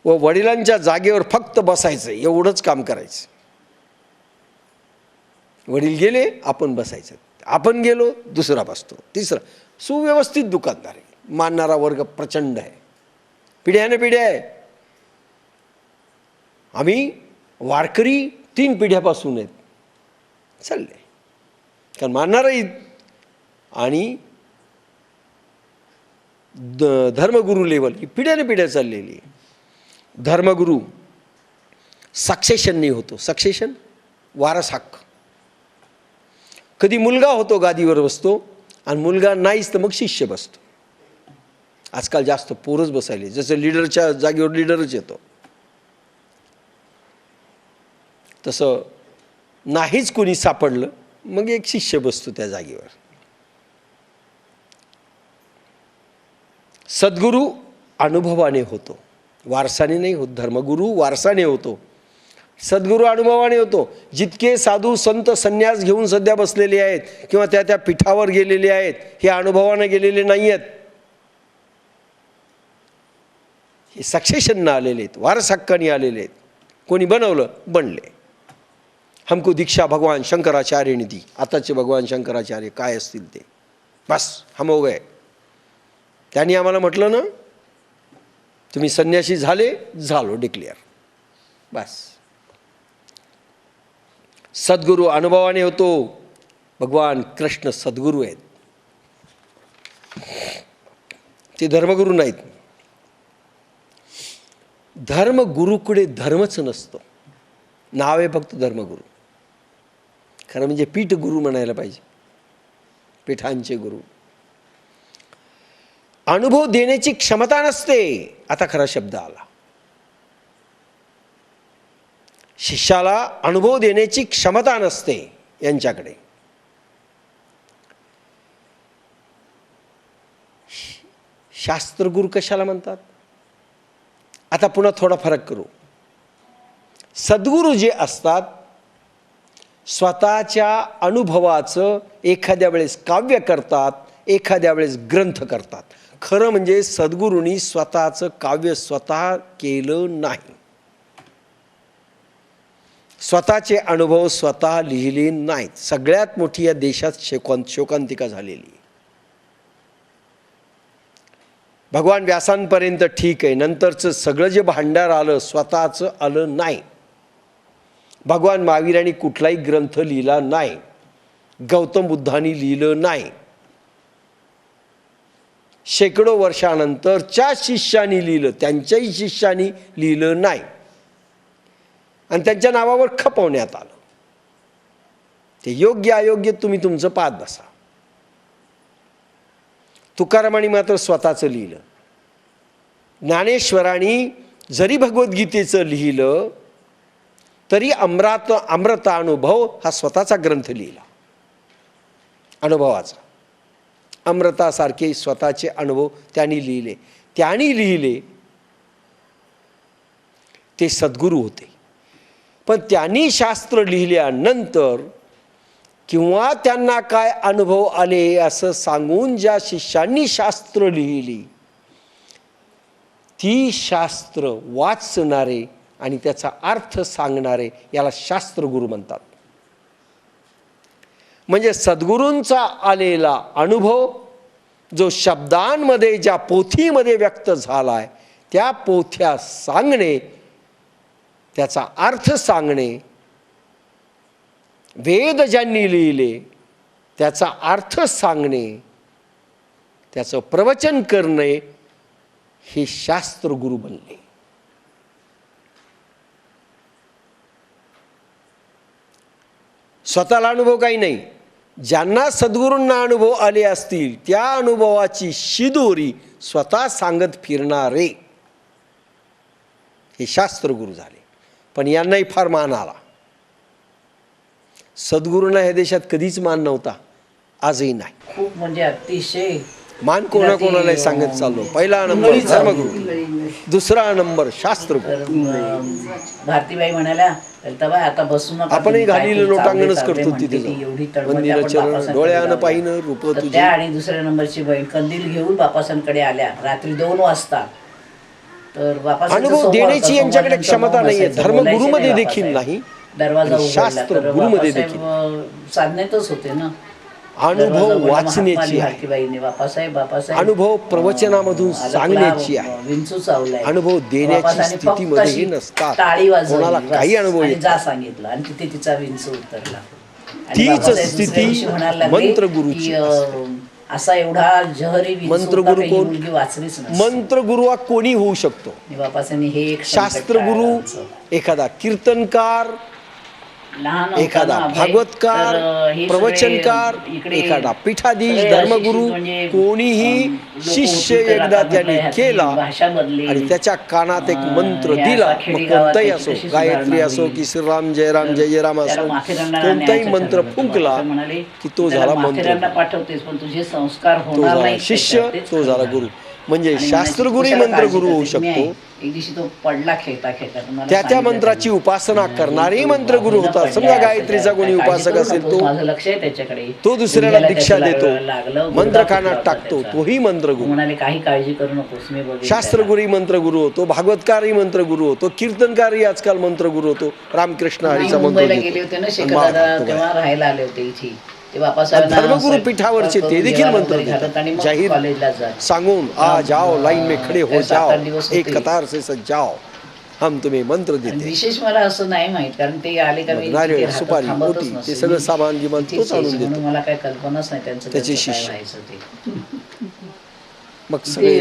व वडिलांच्या जागेवर फक्त बसायचं, एवढंच काम करायचं. वडील गेले, आपण बसायचं. आपण गेलो, दुसरा बसतो, तिसरा. सुव्यवस्थित दुकानदार आहे. मानणारा वर्ग प्रचंड आहे. पिढ्याने पिढ्या आहे. आम्ही वारकरी 3 पिढ्यापासून आहेत चालले. कारण मानणाराही आणि धर्मगुरू लेवल ही पिढ्याने पिढ्या चाललेली. धर्मगुरू सक्सेशन नाही होतो. सक्सेशन वारस हक्क. कधी मुलगा होतो, गादीवर बसतो, आणि मुलगा नाहीच तर मग शिष्य बसतो. आजकाल जास्त पोरच बसायले. जसं लीडरच्या जागेवर लीडरच येतो, तसं नाहीच कोणी सापडलं मग एक शिष्य बसतो त्या जागेवर. सद्गुरू अनुभवाने होतो, वारसाने नाही होत. धर्मगुरू वारसाने होतो, सद्गुरू अनुभवाने होतो. जितके साधू संत संन्यास घेऊन सध्या बसलेले आहेत किंवा त्या पीठावर गेलेले आहेत, हे अनुभवाने गेलेले नाही आहेत. हे सक्सेशननं आलेले आहेत, वारस हक्काने आलेले आहेत. कोणी बनवलं, बनले. हमको दीक्षा भगवान शंकराचार्य ने दी. आताचे भगवान शंकराचार्य काय असतील ते, बस हम हो गए. त्यांनी आम्हाला म्हटलं ना, तुम्ही संन्यासी झालो डिक्लेअर, बस. सद्गुरू अनुभवाने होतो. भगवान कृष्ण सद्गुरू आहेत, ते धर्मगुरू नाहीत. धर्मगुरूकडे धर्मच नसतो, नाव आहे फक्त धर्मगुरू. खरं म्हणजे पीठ गुरु म्हणायला पाहिजे, पीठांचे गुरु. अनुभव देण्याची क्षमता नसते, आता खरा शब्द आला. शिष्याला अनुभव देण्याची क्षमता नसते यांच्याकडे. शास्त्रगुरू कशाला म्हणतात? आता पुन्हा थोडा फरक करू. सद्गुरू जे असतात, स्वतःच्या अनुभवाचं एखाद्या वेळेस काव्य करतात, एखाद्या वेळेस ग्रंथ करतात. खरं म्हणजे सद्गुरूंनी स्वतःचं काव्य स्वतः केलं नाही, स्वतःचे अनुभव स्वतः लिहिले नाहीत. सगळ्यात मोठी या देशात शोकांतिका झालेली. भगवान व्यासांपर्यंत ठीक आहे, नंतरचं सगळं जे भांडार आलं स्वतःचं आलं नाही. भगवान महावीरांनी कुठलाही ग्रंथ लिहिला नाही, गौतम बुद्धांनी लिहिलं नाही. शेकडो वर्षानंतरच्या शिष्यांनी लिहिलं, त्यांच्याही शिष्यांनी लिहिलं नाही, आणि त्यांच्या नावावर खपवण्यात आलं. ते योग्य अयोग्य तुम्ही तुमचं पाहत बसा. तुकारामांनी मात्र स्वतःचं लिहिलं. ज्ञानेश्वरांनी जरी भगवद्गीतेचं लिहिलं तरी अमृतानुभव हा स्वतःचा ग्रंथ लिहिला, अनुभवाचा. अमृतासारखे स्वतःचे अनुभव त्यांनी लिहिले. त्यांनी लिहिले ते सद्गुरू होते. पण त्यांनी शास्त्र लिहिल्यानंतर किंवा त्यांना काय अनुभव आले असं सांगून ज्या शिष्यांनी शास्त्र लिहिली, ती शास्त्र वाचणारे आणि त्याचा अर्थ सांगणारे याला शास्त्रगुरू म्हणतात. म्हणजे सद्गुरूंचा आलेला अनुभव जो शब्दांमध्ये ज्या पोथीमध्ये व्यक्त झालाय, त्या पोथ्या सांगणे, त्याचा अर्थ सांगणे, वेद ज्यांनी लिहिले त्याचा अर्थ सांगणे, त्याचं प्रवचन करणे, हे शास्त्रगुरू बनले. स्वतःला अनुभव काही नाही. ज्यांना सद्गुरूंना अनुभव आले असतील त्या अनुभवाची शिदोरी स्वतः सांगत फिरणारे हे शास्त्रगुरू झाले. पण यांनाही फार मान आला. सद्गुरूंना ह्या देशात कधीच मान नव्हता, आजही नाही. खूप म्हणजे अतिशय मान कोणाकोणालाही सांगत चाललो. पहिला नंबर धर्मगुरू, दुसरा नंबर शास्त्रगुरू. भारतीबाई म्हणाल्या, ललिताबाई आता बसू नका, आपणही घालीलं लोटांगणच करतो तिथे. मंदिर चरण डोळ्यानं पाहिनं रूप तुझे. त्या आणि दुसऱ्या नंबरची बहीण कंदील घेऊन बापासांकडे आल्या रात्री 2 वाजता. तर अनुभव देण्याची यांच्याकडे क्षमता नाहीये. धर्मगुरूमध्ये देखील नाही, दरवाजा शास्त्र गुरुमध्ये देखील साधनेतच होते ना. अनुभव वाचण्याची आहे, अनुभव प्रवचनामधून सांगण्याची आहे. विंचू चावलाय, अनुभव देण्याची स्थितीमध्ये नसतात. कोणाला काही अनुभव येत जा सांगितलं आणि तिथे तिचा विंचू उतरला. तीच स्थिती मंत्रगुरूची. असा एवढा जहरी मंत्रगुरू कोण? वाचलीच नाही. मंत्रगुरू हा कोणी होऊ शकतो. बापासांनी हे एक शास्त्रगुरू एखादा कीर्तनकार, एखादा भागवतकार, प्रवचनकार, एखादा पीठाधीश, धर्मगुरू, कोणीही शिष्य एकदा त्याने केला आणि त्याच्या कानात एक मंत्र दिला, मग कोणताही असो, गायत्री असो की श्रीराम जय राम जय जय राम असो, कोणताही मंत्र फुंकला की तो झाला मंत्र, तो झाला शिष्य, तो झाला गुरु. म्हणजे आणि शास्त्रगुरूही म्हणायची, "कशाला मंत्रगुरू काळजी होऊ करते? मी शकतो. आहे." एक दिवशी तो पडला खेळता खेळता, तर मला त्या त्या सांगितलं मंत्राची त्यांनी, उपासना "हे करणारेही तू मंत्रगुरू बाबूला होतात. पडलाय, समजा असं गायत्रीचा काय कोणी काळजी उपासक करू असेल नकोस, माझं लक्ष आहे त्याच्याकडे." तो दुसऱ्याला गुडघ्याला दीक्षा त्याच्या देतो, लागलं, गुडघा मंत्रखाना फुटला होता टाकतो, त्याचा. तोही मग मंत्रगुरू. म्हणाले, "काही काळजी करू नकोस, मी बघेन त्याला." शास्त्रगुरूही मंत्रगुरू होतो, भागवतकारही मंत्रगुरू होतो, कीर्तनकारही आजकाल मंत्रगुरू होतो. रामकृष्ण मी हरीचा मंत्र मुंबईला घेतो गेले होते ना, आणि शेखर मार दादा घालतो तेव्हा गळ्यात. राहायला आले होते इथे. ते आणि बापासाहेबांना धर्मगुरू स्वयंपाक पीठावरचे ते करून देखील जेवण मंत्र वगैरे घालत देतात. आणि मग जाहीर कॉलेजला जात. सांगून आ जाओ लाईन में खडे हो ते 7-8 जाओ, दिवस एक होते. कतार से सज जाओ, हम तुम्हें मंत्र आणि देते. विशेष मला असं नाही माहित, कारण ते आले का मग मी नारळ, तिथे राहतो, सुपारी, थांबतच ओटी, नसते. ते सगळं मी सामान गिमान इथेच तोच आणून यायचे, म्हणून देतो. मला काही कल्पनाच नाही त्यांचं त्याचे काय शिष्य. व्हायचं ते. मग तिथे सगळे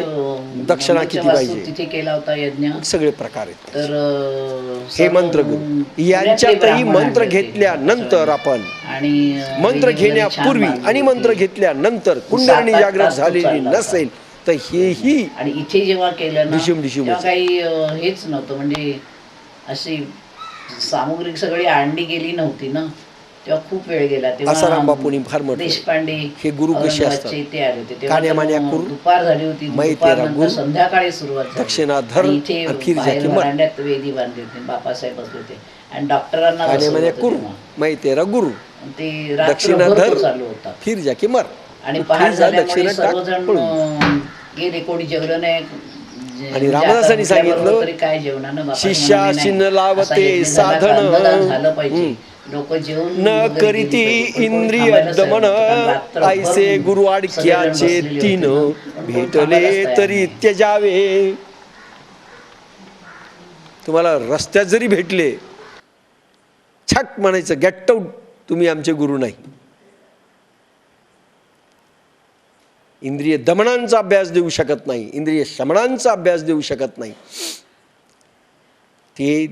दक्षिणा मंगळच्या किती वास्तू पाहिजे, तिथे केला होता यज्ञ. सगळे प्रकार आहेत. तर हे सर्व मंत्रगुरू पुण्यातले यांच्यातही ब्राह्मण मंत्र आणले होते घेतल्यानंतर बापासाहेबांनी. आपण आणि मंत्र वेदी वगैरे छान घेण्यापूर्वी बांधली आणि होती. मंत्र घेतल्यानंतर कुंडलिनी 7-8 जागृत तास तो झालेली चालला होता. नसेल तर हेही आणि इथे जेव्हा केलं ना, डिशुम डिशुमच तेव्हा आहे. काही हेच नव्हतं, म्हणजे अशी सामुग्री सगळी आणली गेली नव्हती ना, तेव्हा खूप वेळ गेला. आसाराम बापूंनी फार म्हटलंय, देशपांडे हे गुरु कसे औरंगाबादचे असतात, ते आले होते. तेव्हा कान्यामान्या तर कुरु, दुपार झाली होती. मै दुपार तेरा नंतर गुरु, संध्याकाळी सुरुवात झाली. दक्षिणा धर आणि इथे आणि फिर जा बाहेर की मर. व्हरांड्यात वेदी बांधली होती. बापासाहेब बसले होते आणि डॉक्टरांना बसवलं कान्यामान्या होतं कुरु, तेव्हा. मै तेरा गुरु, ते दक्षिणा रात्रभर धर तो चालू होता. फिर जा की मर. आणि तू पहाट फिर जा, झाल्यामुळे दक्षिणा टाक, सर्वजण पळून जा. गेले, कोणी जेवलं नाही. आणि म्हणजे रामदासांनी आता उठल्याबरोबर सांगितलं, तरी काय जेवणानं बापा शिष्या म्हणाले, "नाही, शिन असा लावते यज्ञ झाला का साधन, अन्नदान झालं पाहिजे, लोक जेवून न वगैरे गेली करीती पाहिजे." पण कोणी इंद्रिय थांबायलाच तयार दमन, नव्हतं, कारण रात्रभर ऐसे गुरु सगळेजण आडक्याचे बसलेले तीन, होते ना, पण कोणी भेटले थांबायलाच तयार तरी नाही. त्यजावे. तुम्हाला रस्त्यात जरी भेटले, छट म्हणायचं, गेट आउट, तुम्ही आमचे गुरु नाही. इंद्रिय दमनांचा अभ्यास देऊ शकत नाही, इंद्रिय शमनांचा अभ्यास देऊ शकत नाही. ते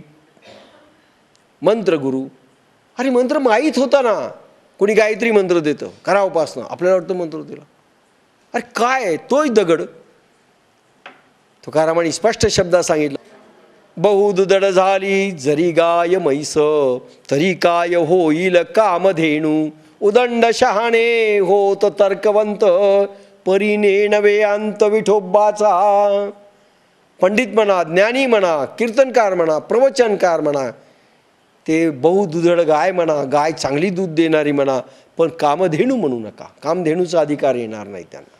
मंत्रगुरू. अरे मंत्र माहीत होता ना, कोणी गायत्री मंत्र देतं, करा उपासना, आपल्याला वाटतं मंत्र दिला. अरे काय तोय दगड. तुकारामांनी स्पष्ट शब्दात सांगितलं, बहुदुदड झाली जरी गाय म्हैस, तरी काय होईल कामधेनू, उदंड शहाणे होत तर्कवंत, परीने नवे अंत विठोबाचा. पंडित म्हणा, ज्ञानी म्हणा, कीर्तनकार म्हणा, प्रवचनकार म्हणा, ते बहुदुधड गाय म्हणा, गाय चांगली दूध देणारी म्हणा, पण कामधेनू म्हणू नका. कामधेनूचा अधिकार येणार नाही त्यांना.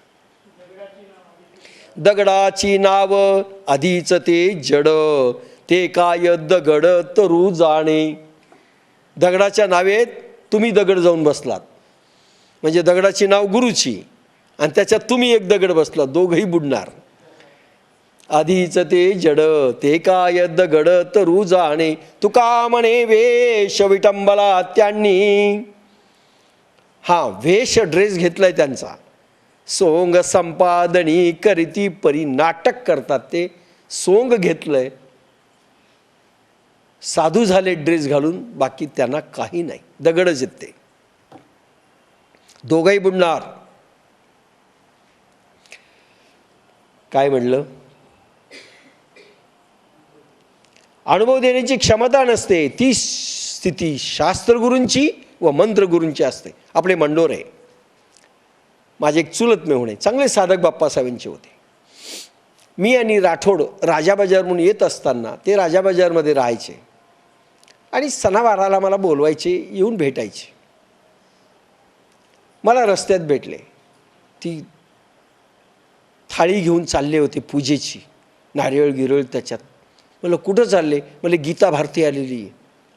दगडाची नाव आधीच ते जड, ते काय दगड तरू जाणे. दगडाच्या नावेत तुम्ही दगड जाऊन बसलात, म्हणजे दगडाची नाव गुरुची आणि त्याच्यात तुम्ही एक दगड बसलात, दोघंही बुडणार. आधीच ते जड, ते काय दगड तरू जाणे. तुका म्हणे वेश विटंबला त्यांनी. हा वेश ड्रेस घेतलाय त्यांचा. सोंग संपादनी करीती परी, नाटक करतात ते. सोंग घेतलंय, साधू झाले ड्रेस घालून, बाकी त्यांना काही नाही, दगडच आहेत ते. दोघंही बुडणार. काय म्हणलं, अनुभव देण्याची क्षमता नसते, ती स्थिती शास्त्रगुरूंची व मंत्रगुरूंची असते. आपले मंडोर आहे, माझे एक चुलत मेहुणे, चांगले साधक बाप्पासाहेबांचे होते. मी आणि राठोड राजाबाजार म्हणून येत असताना ते राजाबाजारमध्ये राहायचे आणि सणावाराला मला बोलवायचे, येऊन भेटायचे. मला रस्त्यात भेटले, ती थाळी घेऊन चालले होते पूजेची, नारळ गिरळ त्याच्यात. म्हणलं कुठं चालले? म्हणले गीता भारती आलेली आहे.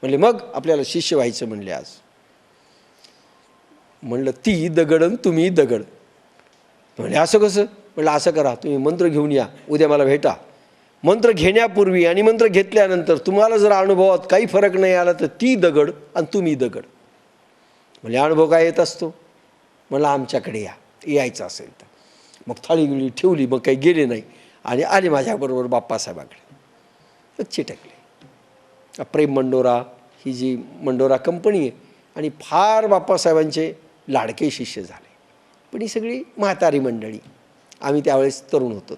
म्हणले मग आपल्याला शिष्य व्हायचं म्हणले आज. म्हणलं ती दगड आणि तुम्ही दगड. म्हणजे असं कसं? म्हणलं असं करा, तुम्ही मंत्र घेऊन या, उद्या मला भेटा. मंत्र घेण्यापूर्वी आणि मंत्र घेतल्यानंतर तुम्हाला जर अनुभवात काही फरक नाही आला तर ती दगड आणि तुम्ही दगड. म्हणजे अनुभव काय येत असतो? मला आमच्याकडे या, यायचं असेल तर. मग थाळी गिळी ठेवली, मग काही गेले नाही आणि आले माझ्याबरोबर बाप्पासाहेबाकडे. चिटकले. प्रेम मंडोरा ही जी मंडोरा कंपनी आहे आणि फार बाप्पासाहेबांचे लाडके शिष्य झाले. पण ही सगळी म्हातारी मंडळी, आम्ही त्यावेळेस तरुण होतो.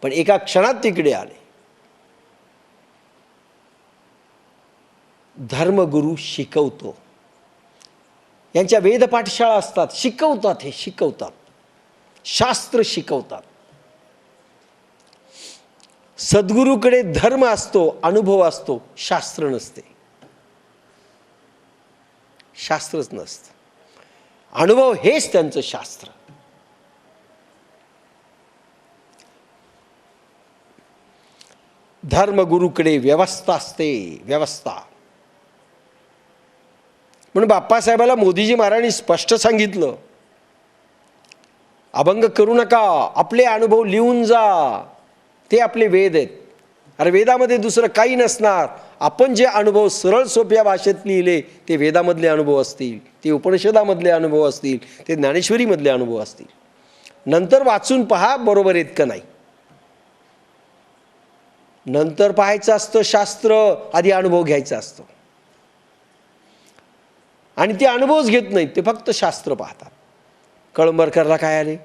पण एका क्षणात तिकडे आले. धर्मगुरू शिकवतो, यांच्या वेद पाठशाळा असतात, शिकवतात, हे शिकवतात, शास्त्र शिकवतात. सद्गुरूकडे धर्म असतो, अनुभव असतो, शास्त्र नसते. शास्त्रच नसतं. अनुभव हेच त्यांचं शास्त्र. धर्मगुरूकडे व्यवस्था असते, व्यवस्था. म्हणून बाप्पासाहेबाला मोदीजी महाराजांनी स्पष्ट सांगितलं, अभंग करू नका, आपले अनुभव लिहून जा, ते आपले वेद आहेत. अरे वेदामध्ये दुसरं काही नसणार. आपण जे अनुभव सरळ सोप्या भाषेत लिहिले ते वेदामधले अनुभव असतील, ते उपनिषदामधले अनुभव असतील, ते ज्ञानेश्वरीमधले अनुभव असतील. नंतर वाचून पहा बरोबर आहेत का नाही. नंतर पाहायचं असतं शास्त्र, आधी अनुभव घ्यायचा असतो. आणि ते अनुभवच घेत नाहीत, ते फक्त शास्त्र पाहतात. कळंबरकरला काय आले,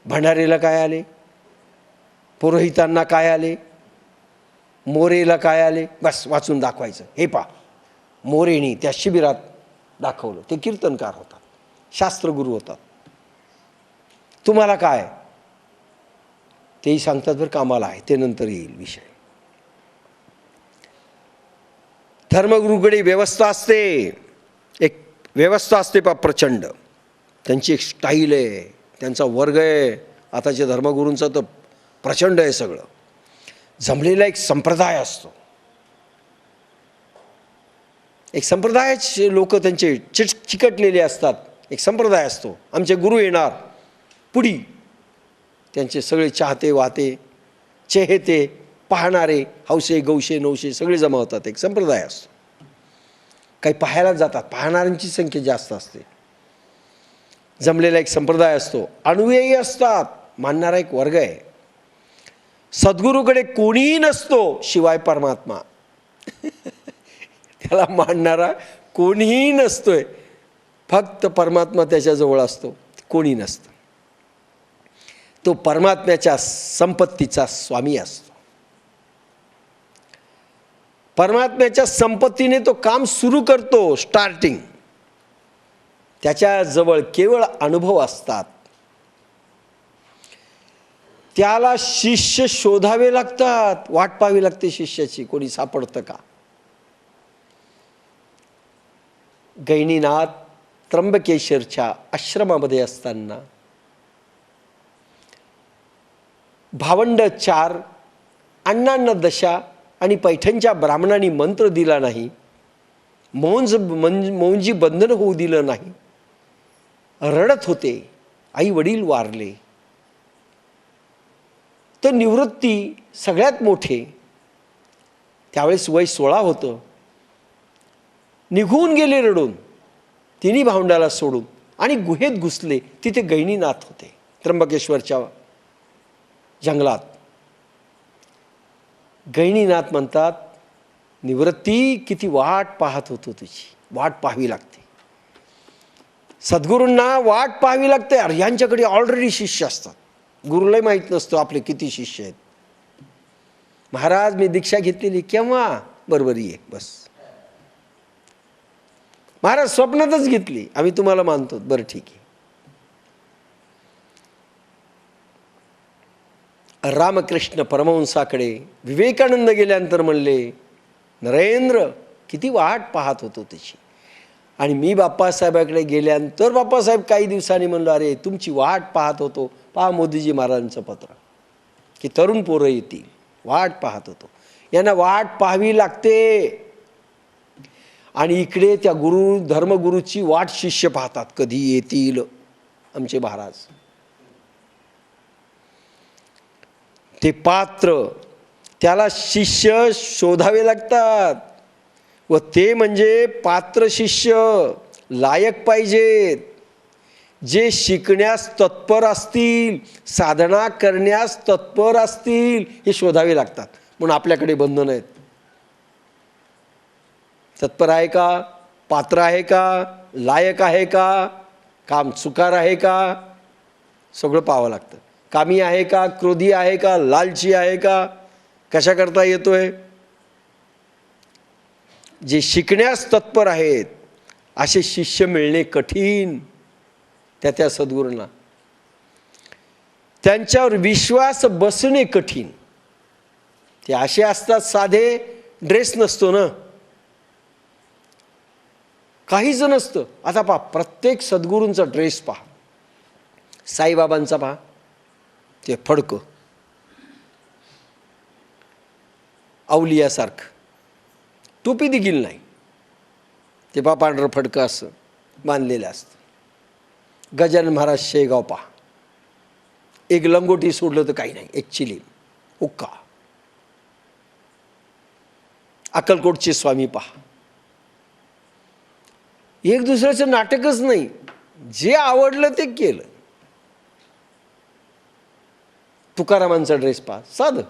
भंडारेला काय आले, पुरोहितांना काय आले, मोरेला काय आले, बस वाचून दाखवायचं. हे पहा, मोरेनी त्या शिबिरात दाखवलं, ते कीर्तनकार होतात, शास्त्रगुरू होतात. तुम्हाला काय, तेही सांगतात बरं, कामाला आहे, ते नंतर येईल विषय. धर्मगुरूकडे व्यवस्था असते, एक व्यवस्था असते पा प्रचंड. त्यांची एक स्टाईल आहे, त्यांचा वर्ग आहे. आताच्या धर्मगुरूंचा तर प्रचंड आहे सगळं. जमलेला एक संप्रदाय असतो, एक संप्रदायाचे लोक त्यांचे चिकटलेले असतात. एक संप्रदाय असतो, आमचे गुरु येणार पुढी, त्यांचे सगळे चाहते वाहते चेहते पाहणारे हौसे गौशे नवशे सगळे जमा होतात. एक संप्रदाय असतो. काही पाहायला जातात, पाहणाऱ्यांची संख्या जास्त असते. जमलेला एक संप्रदाय असतो. अनुयायी असतात, मानणारा एक वर्ग आहे. सद्गुरूकडे कोणीही नसतो शिवाय परमात्मा. त्याला मानणारा कोणीही नसतोय, फक्त परमात्मा त्याच्याजवळ असतो. कोणी नसतं. तो परमात्म्याच्या संपत्तीचा स्वामी असतो. परमात्म्याच्या संपत्तीने तो काम सुरू करतो, स्टार्टिंग. त्याच्याजवळ केवळ अनुभव असतात. त्याला शिष्य शोधावे लागतात, वाट पाहावी लागते शिष्याची, कोणी सापडतं का. गैनीनाथ त्र्यंबकेश्वरच्या आश्रमामध्ये असताना भावंड 4, अण्णांना दशा आणि पैठणच्या ब्राह्मणांनी मंत्र दिला नाही, मौंजी बंधन होऊ दिलं नाही, रडत होते. आई वडील वारले. तर निवृत्ती सगळ्यात मोठे, त्यावेळेस वय 16 होतं. निघून गेले रडून तिन्ही भावंडाला सोडून आणि गुहेत घुसले. तिथे गैनीनाथ होते त्र्यंबकेश्वरच्या जंगलात. गैनीनाथ म्हणतात, निवृत्ती किती वाट पाहत होतो, तुझी वाट पाहावी लागते. सद्गुरूंना वाट पाहावी लागते. अरे यांच्याकडे ऑलरेडी शिष्य असतात. गुरुलाही माहीत नसतो आपले किती शिष्य आहेत. महाराज मी दीक्षा घेतलेली केव्हा, बरोबर ये बस. महाराज स्वप्नातच घेतली, आम्ही तुम्हाला मानतो, बरं ठीक आहे. रामकृष्ण परमहंसाकडे विवेकानंद गेल्यानंतर म्हणले, नरेंद्र किती वाट पाहत होतो त्याची. आणि मी बाप्पासाहेबाकडे गेल्यानंतर बाप्पासाहेब काही दिवसांनी म्हणलो, अरे तुमची वाट पाहत होतो, पहा मोदीजी महाराजांचं पत्र की तरुण पोरं येतील, वाट पाहत होतो. यांना वाट पाहावी लागते. आणि इकडे त्या धर्मगुरूची वाट शिष्य पाहतात, कधी येतील आमचे महाराज. ते पात्र, त्याला शिष्य शोधावे लागतात. व ते म्हणजे पात्र शिष्य लायक पाहिजेत, जे शिकण्यास तत्पर असतील, साधना करण्यास तत्पर असतील, हे शोधावे लागतात. म्हणून आपल्याकडे बंधन आहेत. तत्पर आहे का, पात्र आहे का, लायक आहे का, काम चुकार आहे का, सगळं पाहावं लागतं. कामी आहे का, क्रोधी आहे का, लालची आहे का, कशा करता येतोय. जे शिकण्यास तत्पर आहेत असे शिष्य मिळणे कठीण. त्या सद्गुरूंना त्यांच्यावर विश्वास बसणे कठीण. ते असे असतात, साधे ड्रेस नसतो ना, काहीच नसतं. आता पहा, प्रत्येक सद्गुरूंचा ड्रेस पहा. साईबाबांचा पहा, ते फडकं अवलियासारखं, टोपी देखील नाही, ते पहा पांढरं फडकं असं बांधलेलं असतं. गजानन महाराज शेगाव पहा, एक लंगोटी सोडलं तर काही नाही, एक चिलीम हुक्का. अक्कलकोटचे स्वामी पहा, एक दुसऱ्याचं नाटकच नाही, जे आवडलं ते केलं. तुकारामांचा ड्रेस पहा, साधं.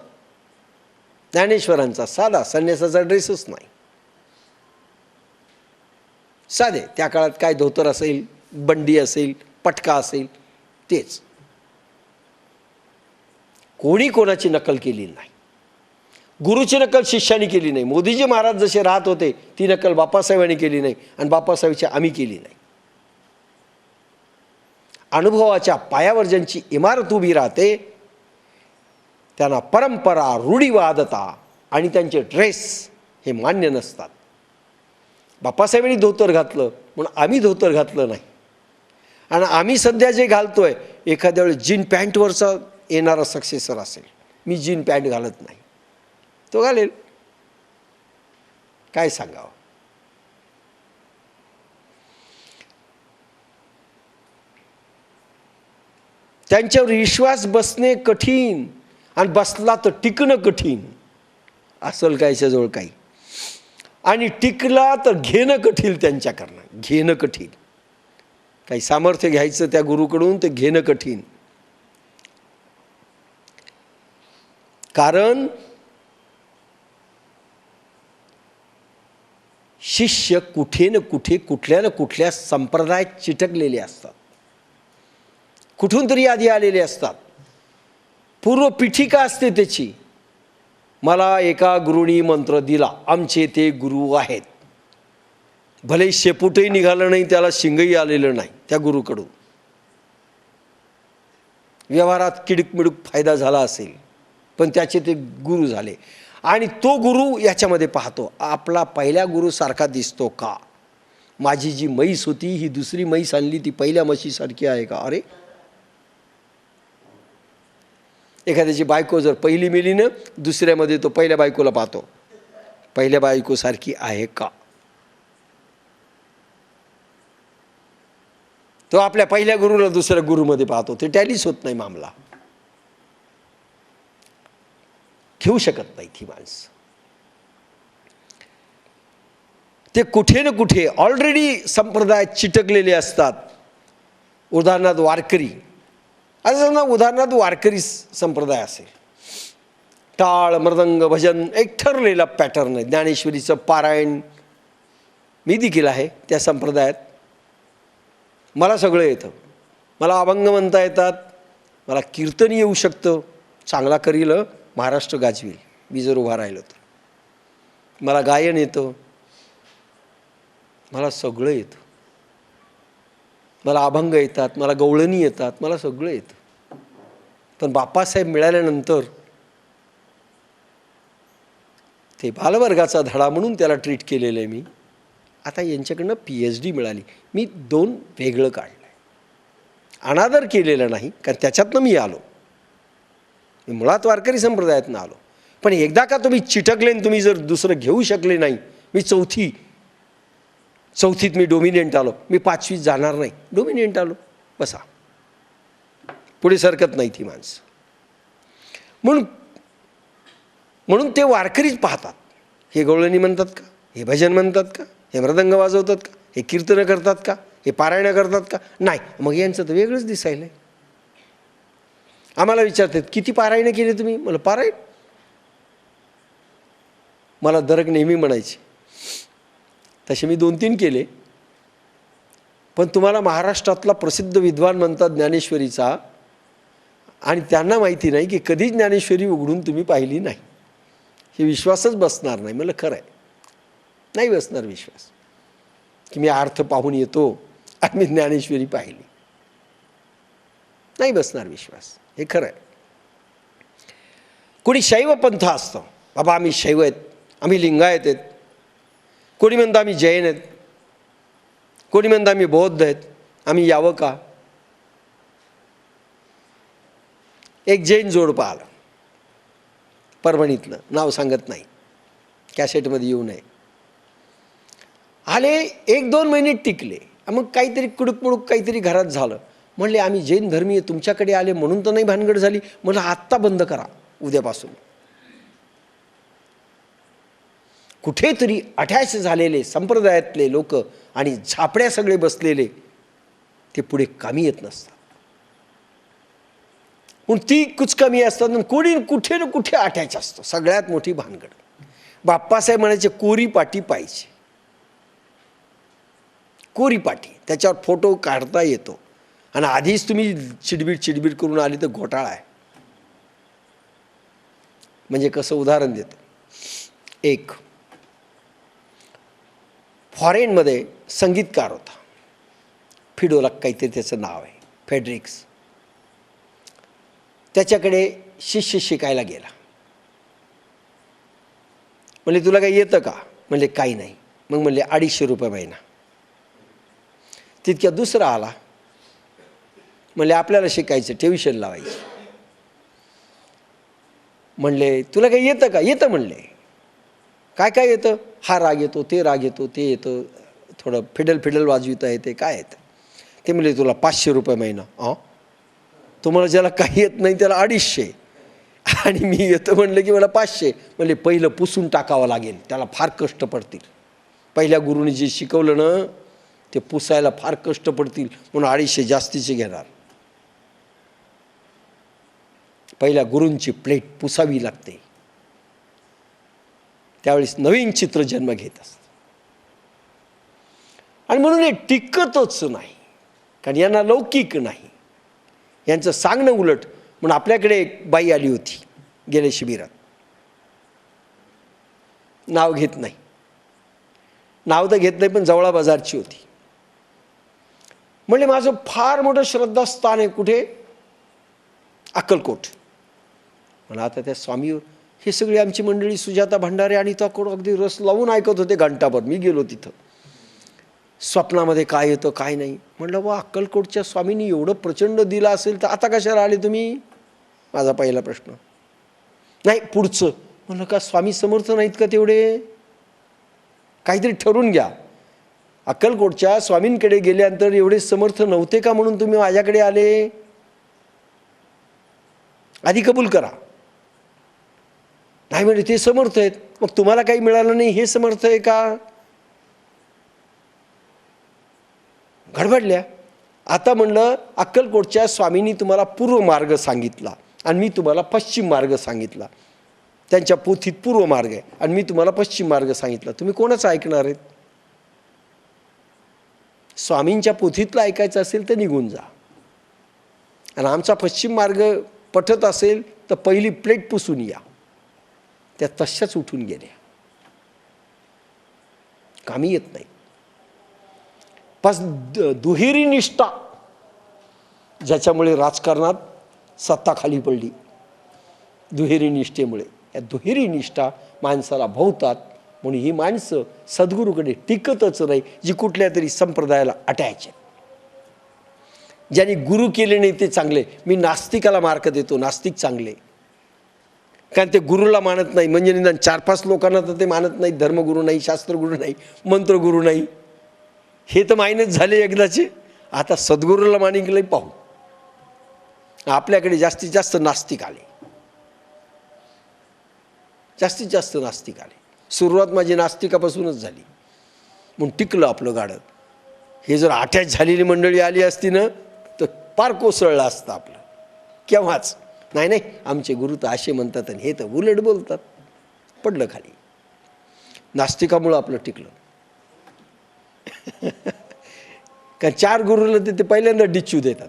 ज्ञानेश्वरांचा साधा, संन्यासाचा ड्रेसच नाही, साधे. त्या काळात काय धोतर असेल, बंडी असेल, पटका असेल, तेच. कोणी कोणाची नकल केली नाही. गुरुची नकल शिष्याने केली नाही. मोदीजी महाराज जसे राहत होते ती नकल बाप्पासाहेबांनी केली नाही, आणि बाप्पासाहेबची आम्ही केली नाही. अनुभवाच्या पायावर ज्यांची इमारत उभी राहते त्यांना परंपरा, रूढीवादता आणि त्यांचे ड्रेस हे मान्य नसतात. बाप्पासाहेबांनी धोतर घातलं म्हणून आम्ही धोतर घातलं नाही. आणि आम्ही सध्या जे घालतोय, एखाद्या वेळेस जीन पॅन्टवरचा येणारा सक्सेसर असेल, मी जीन पॅन्ट घालत नाही, तो घालेल, काय सांगावं. त्यांच्यावर विश्वास बसणे कठीण, आणि बसला तर टिकणं कठीण. असल कायच्याजवळ काही, आणि टिकला तर घेणं कठीण. त्यांच्याकडनं घेणं कठीण. काही सामर्थ्य घ्यायचं त्या गुरुकडून, ते घेणं कठीण. कारण शिष्य कुठे न कुठे, कुठल्या न कुठल्या संप्रदायात चिटकलेले असतात, कुठून तरी आधी आलेले असतात. पूर्व पीठिका असते त्याची. मला एका गुरुनी मंत्र दिला, आमचे ते गुरु आहेत. भले शेपूटही निघालं नाही, त्याला शिंगही आलेलं नाही त्या गुरुकडून. व्यवहारात किडूक फायदा झाला असेल, पण त्याचे ते गुरु झाले. आणि तो गुरु याच्यामध्ये पाहतो, आपला पहिल्या गुरुसारखा दिसतो का? माझी जी म्हैस होती, ही दुसरी म्हैस आणली, ती पहिल्या म्हशीसारखी आहे का? अरे, एखाद्याची बायको जर पहिली मेली ना, दुसऱ्यामध्ये तो पहिल्या बायकोला पाहतो, पहिल्या बायकोसारखी आहे का? तो आपल्या पहिल्या गुरुला दुसऱ्या गुरुमध्ये पाहतो, ते टॅलीच होत नाही मामला. घेऊ शकत नाही ती माणसं. ते कुठे ना कुठे ऑलरेडी संप्रदायात चिटकलेले असतात. उदाहरणार्थ वारकरी, आता समजा उदाहरणार्थ वारकरी संप्रदाय असेल, टाळ, मृदंग, भजन एक ठरलेला पॅटर्न आहे. ज्ञानेश्वरीचं पारायण मी देखील आहे त्या संप्रदायात. मला सगळं येतं, मला अभंग म्हणता येतात, मला कीर्तन येऊ शकतं, चांगला करील, महाराष्ट्र गाजवील मी जर उभा राहिलो तर. मला गायन येतं, मला सगळं येतं, मला अभंग येतात, मला गवळणी येतात, मला सगळं येतं. पण बाप्पासाहेब मिळाल्यानंतर ते बालवर्गाचा धडा म्हणून त्याला ट्रीट केलेलं आहे मी. आता यांच्याकडनं PhD मिळाली, मी 2 वेगळं काढलं आहे. अनादर केलेला नाही, कारण त्याच्यातनं मी आलो, मी मुळात वारकरी संप्रदायातनं आलो. पण एकदा का तुम्ही चिटकले आणि तुम्ही जर दुसरं घेऊ शकले नाही, मी चौथीत मी डोमिनेंट आलो, मी 5वीत जाणार नाही, डोमिनेंट आलो, बसा, पुढे सरकत नाही ती माणसं. म्हणून ते वारकरीच पाहतात, हे गवळणी म्हणतात का, हे भजन म्हणतात का, हे मृदंग वाजवतात का, हे कीर्तनं करतात का, हे पारायणं करतात का? नाही, मग यांचं तर वेगळंच दिसायलं आहे. आम्हाला विचारतात, किती पारायणं केले तुम्ही? मला पारायण, मला दरक नेहमी म्हणायचे, तसे मी 2-3 केले. पण तुम्हाला महाराष्ट्रातला प्रसिद्ध विद्वान म्हणतात ज्ञानेश्वरीचा, आणि त्यांना माहिती नाही की कधी ज्ञानेश्वरी उघडून तुम्ही पाहिली नाही. हे विश्वासच बसणार नाही. मला खरं आहे, नाही बसणार विश्वास की मी अर्थ पाहून येतो आणि मी ज्ञानेश्वरी पाहिली, नाही बसणार विश्वास. हे खरं आहे. कोणी शैव पंथ असतं, बाबा आम्ही शैव आहेत, आम्ही लिंगायत आहेत, कोणी म्हणतं आम्ही जैन आहेत, कोणी म्हणतं आम्ही बौद्ध आहेत, आम्ही यावं का? एक जैन जोडपं आलं परभणीतलं, नाव सांगत नाही, कॅसेटमध्ये येऊ नये. आले, 1-2 महिने टिकले. मग काहीतरी कुडूक काहीतरी घरात झालं. म्हणले आम्ही जैन धर्मीय तुमच्याकडे आले म्हणून तर नाही भानगड झाली. म्हणलं आत्ता बंद करा उद्यापासून. कुठेतरी अटॅच झालेले संप्रदायातले लोक आणि झापड्या सगळे बसलेले ते पुढे कामी येत नसतात. पण ती कुचकामी असतात, कोणी कुठे ना कुठे अटॅच असतो. सगळ्यात मोठी भानगड. बाप्पासाहेब म्हणायचे कोरी पाटी पाहिजे, कोरी पाटी, त्याच्यावर फोटो काढता येतो. आणि आधीच तुम्ही चिडबीड करून आली तर घोटाळा आहे. म्हणजे कसं उदाहरण देतो. एक फॉरेनमध्ये संगीतकार होता, फिडोला काहीतरी त्याचं नाव आहे, फेडरिक्स. त्याच्याकडे शिष्य शिकायला गेला. म्हणले तुला काही येतं का? म्हणले काही नाही. मग म्हणले 250 रुपये महिना. तितक्या दुसरा आला. म्हणले आपल्याला शिकायचं, ट्युशन लावायचं. म्हणले तुला काही येतं का? येतं म्हणले. काय काय येतं? हा राग येतो, ते राग येतो, ते येतं, थोडं फिडल वाजविता येते, काय येतं? ते म्हणले तुला 500 रुपये महिना. तुम्हाला ज्याला काही येत नाही त्याला 250, आणि मी येतं म्हणलं की मला 500. म्हणले पहिलं पुसून टाकावं लागेल, त्याला फार कष्ट पडतील. पहिल्या गुरुने जे शिकवलं ना ते पुसायला फार कष्ट पडतील, म्हणून 250 जास्तीचे घेणार. पहिल्या गुरूंची प्लेट पुसावी लागते, त्यावेळेस नवीन चित्र जन्म घेत असतं. आणि म्हणून हे टिकतच नाही, कारण यांना लौकिक नाही, यांचं सांगणं उलट. म्हणून आपल्याकडे एक बाई आली होती गेल्या शिबिरात, नाव घेत नाही, नाव तर घेत नाही, पण जवळा बाजारची होती. म्हणले माझं फार मोठं श्रद्धास्थान आहे. कुठे? अक्कलकोट. म्हणा आता त्या स्वामीवर हे सगळी आमची मंडळी, सुजाता भंडारे आणि तो अगदी रस लावून ऐकत होते घंटाभर. मी गेलो तिथं, स्वप्नामध्ये काय येतं काय नाही. म्हणलं वा, अक्कलकोटच्या स्वामींनी एवढं प्रचंड दिलं असेल तर आता कशाला आले तुम्ही? माझा पहिला प्रश्न. नाही पुढचं. म्हणलं का स्वामी समर्थ नाहीत का तेवढे? काहीतरी ठरवून घ्या. अक्कलकोटच्या स्वामींकडे गेल्यानंतर एवढे समर्थ नव्हते का म्हणून तुम्ही माझ्याकडे आले? आधी कबूल करा. नाही म्हणजे ते समर्थ आहेत, मग तुम्हाला काही मिळालं नाही हे समर्थ आहे का? गडबडल्या. आता म्हणलं अक्कलकोटच्या स्वामींनी तुम्हाला पूर्व मार्ग सांगितला आणि मी तुम्हाला पश्चिम मार्ग सांगितला. त्यांच्या पोथीत पूर्व मार्ग आहे आणि मी तुम्हाला पश्चिम मार्ग सांगितला. तुम्ही कोणाचं ऐकणार आहेत? स्वामींच्या पोथीतलं ऐकायचं असेल तर निघून जा, आणि आमचा पश्चिम मार्ग पटत असेल तर पहिली प्लेट पुसून या. त्या तशाच उठून गेल्या, कामी येत नाही. पण दुहेरी निष्ठा ज्याच्यामुळे राजकारणात सत्ता खाली पडली, दुहेरी निष्ठेमुळे. या दुहेरी निष्ठा माणसाला भोवतात. म्हणून ही माणसं सद्गुरूकडे टिकतच नाही, जी कुठल्या तरी संप्रदायाला अटॅच आहे. ज्यांनी गुरु केले नाही ते चांगले. मी नास्तिकाला मार्क देतो, नास्तिक चांगले, कारण ते गुरुला मानत नाही. म्हणजे निदान 4-5 लोकांना तर ते मानत नाही. धर्मगुरू नाही, शास्त्रगुरू नाही, मंत्रगुरू नाही, हे तर मायनच झाले एकदाचे. आता सद्गुरूला मानिकलंय पाहू. आपल्याकडे जास्तीत जास्त नास्तिक आले, जास्तीत जास्त नास्तिक आले. सुरुवात माझी नास्तिकापासूनच झाली, म्हणून टिकलं आपलं गाडं. हे जर अटॅच झालेली मंडळी आली असती ना तर पार कोसळलं असतं आपलं केव्हाच. नाही नाही, आमचे गुरु तर असे म्हणतात आणि हे तर उलट बोलतात. पडलं खाली. नास्तिकामुळं आपलं टिकलं. कारण 4 गुरुला ते पहिल्यांदा डिच्चू देतात.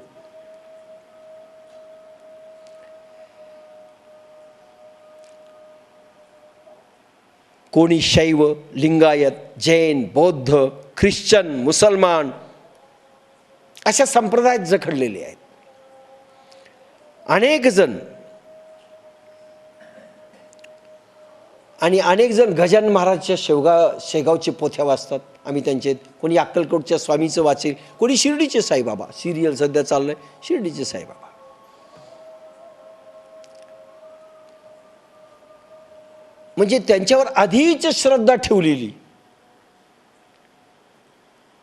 कोणी शैव, लिंगायत, जैन, बौद्ध, ख्रिश्चन, मुसलमान अशा संप्रदायात जखडलेले आहेत. अनेक जण आणि अनेक जण गजानन महाराजच्या शेगावचे पोथ्या वाचतात. आम्ही त्यांचे, कोणी अक्कलकोटच्या स्वामीचं वाचेल, कोणी शिर्डीचे साईबाबा, सिरियल सध्या चाललंय शिर्डीचे साईबाबा. म्हणजे त्यांच्यावर आधीच श्रद्धा ठेवलेली.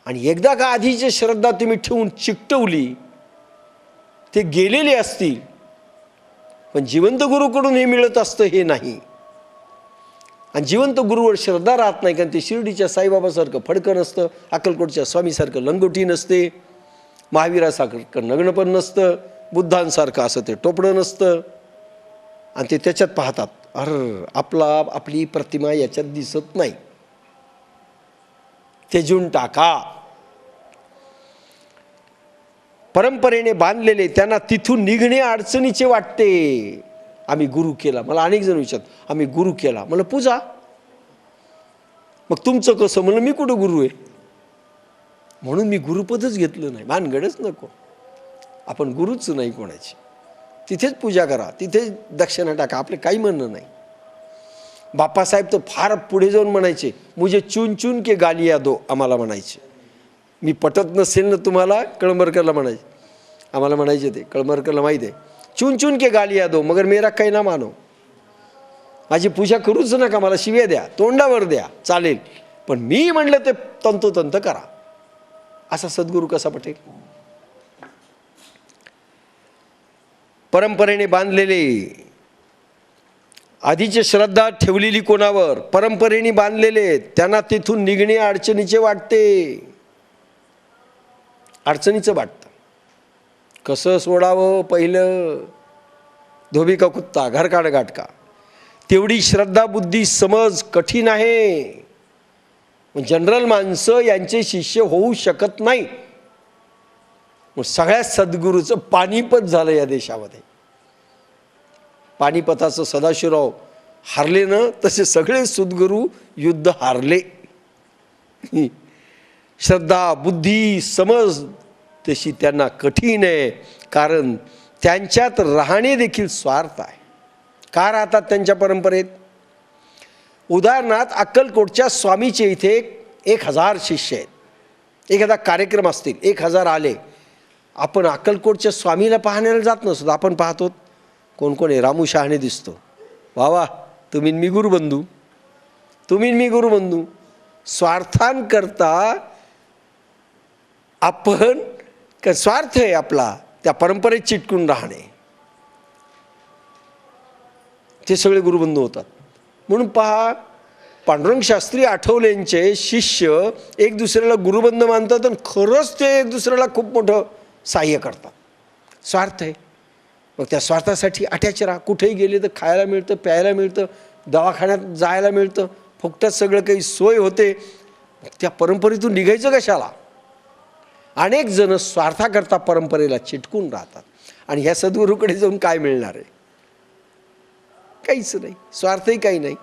आणि एकदा का आधीची श्रद्धा तुम्ही ठेवून चिकटवली, ते गेलेले असतील. पण जिवंत गुरुकडून हे मिळत असतं हे नाही. आणि जिवंत गुरुवर श्रद्धा राहत नाही, कारण ते शिर्डीच्या साईबाबासारखं फडकं नसतं, अक्कलकोटच्या स्वामीसारखं लंगोटी नसते, महावीरासारखं नग्न पण नसतं, बुद्धांसारखं असं ते टोपडं नसतं. आणि ते त्याच्यात पाहतात, आपली प्रतिमा याच्यात दिसत नाही, तेजून टाका. परंपरेने बांधलेले त्यांना तिथून निघणे अडचणीचे वाटते. आम्ही गुरु केला, मला अनेक जण विचारतात, आम्ही गुरु केला, मला पूजा. मग तुमचं कसं? म्हणलं मी कुठं गुरु आहे? म्हणून मी गुरुपदच घेतलं नाही. भानगडच नको, आपण गुरुच नाही कोणाची. तिथेच पूजा करा, तिथेच दक्षिणा टाका, आपले काही म्हणणं नाही. बाप्पासाहेब तर फार पुढे जाऊन म्हणायचे, मुझे चुन चुन के गालियां दो, आम्हाला म्हणायचे. मी पटत नसेल ना तुम्हाला, कळमरकरला म्हणायचे, आम्हाला म्हणायचे ते, कळमरकरला माहीत आहे, चुन चुन के गालियां दो मगर मेरा काही ना मानो. माझी पूजा करूच नका, मला शिव्या द्या, तोंडावर द्या, चालेल, पण मी म्हणलं ते तंतोतंत करा. असा सद्गुरू कसा पटेल? परंपरेने बांधलेले, आधीची श्रद्धा ठेवलेली कोणावर, परंपरेने बांधलेले, त्यांना तिथून निघणे अडचणीचे वाटते. अडचणीचं वाटतं. कसं सोडावं? पहिलं धोबी का कुत्ता, घर काढ गाठका. तेवढी श्रद्धा, बुद्धी, समज कठीण आहे. जनरल माणसं यांचे शिष्य होऊ शकत नाही. मग सगळ्या सद्गुरूचं पानिपत झालं या देशामध्ये. पानिपताचं सदाशिवराव हारले ना, तसे सगळे सद्गुरू युद्ध हारले. श्रद्धा, बुद्धी, समज तशी त्यांना कठीण आहे, कारण त्यांच्यात राहणे देखील स्वार्थ आहे. का राहतात त्यांच्या परंपरेत? उदाहरणार्थ अक्कलकोटच्या स्वामीचे इथे 1000 शिष्य आहेत. एखादा कार्यक्रम असतील, 1000 आले. आपण अक्कलकोटच्या स्वामीला पाहण्याला जात नसतो, आपण पाहतो कोण कोण आहे. रामू शहाणे दिसतो, वा वा, तुम्ही मी गुरुबंधू, तुम्ही मी गुरुबंधू. स्वार्थांकरता आपण, का स्वार्थ आहे आपला, त्या परंपरेत चिटकून राहणे, ते सगळे गुरुबंधू होतात. म्हणून पहा, पांडुरंग शास्त्री आठवलेंचे शिष्य एक दुसऱ्याला गुरुबंध मानतात आणि खरंच ते एक दुसऱ्याला खूप मोठं सहाय्य करतात. स्वार्थ आहे. मग त्या स्वार्थासाठी अटॅच राहा. कुठेही गेले तर खायला मिळतं, प्यायला मिळतं, दवाखान्यात जायला मिळतं, फुकटात सगळं काही सोय होते. त्या परंपरेतून निघायचं कशाला? अनेक जण स्वार्थाकरता परंपरेला चिटकून राहतात. आणि ह्या सद्गुरूकडे जाऊन काय मिळणार आहे? काहीच नाही, स्वार्थही काही नाही.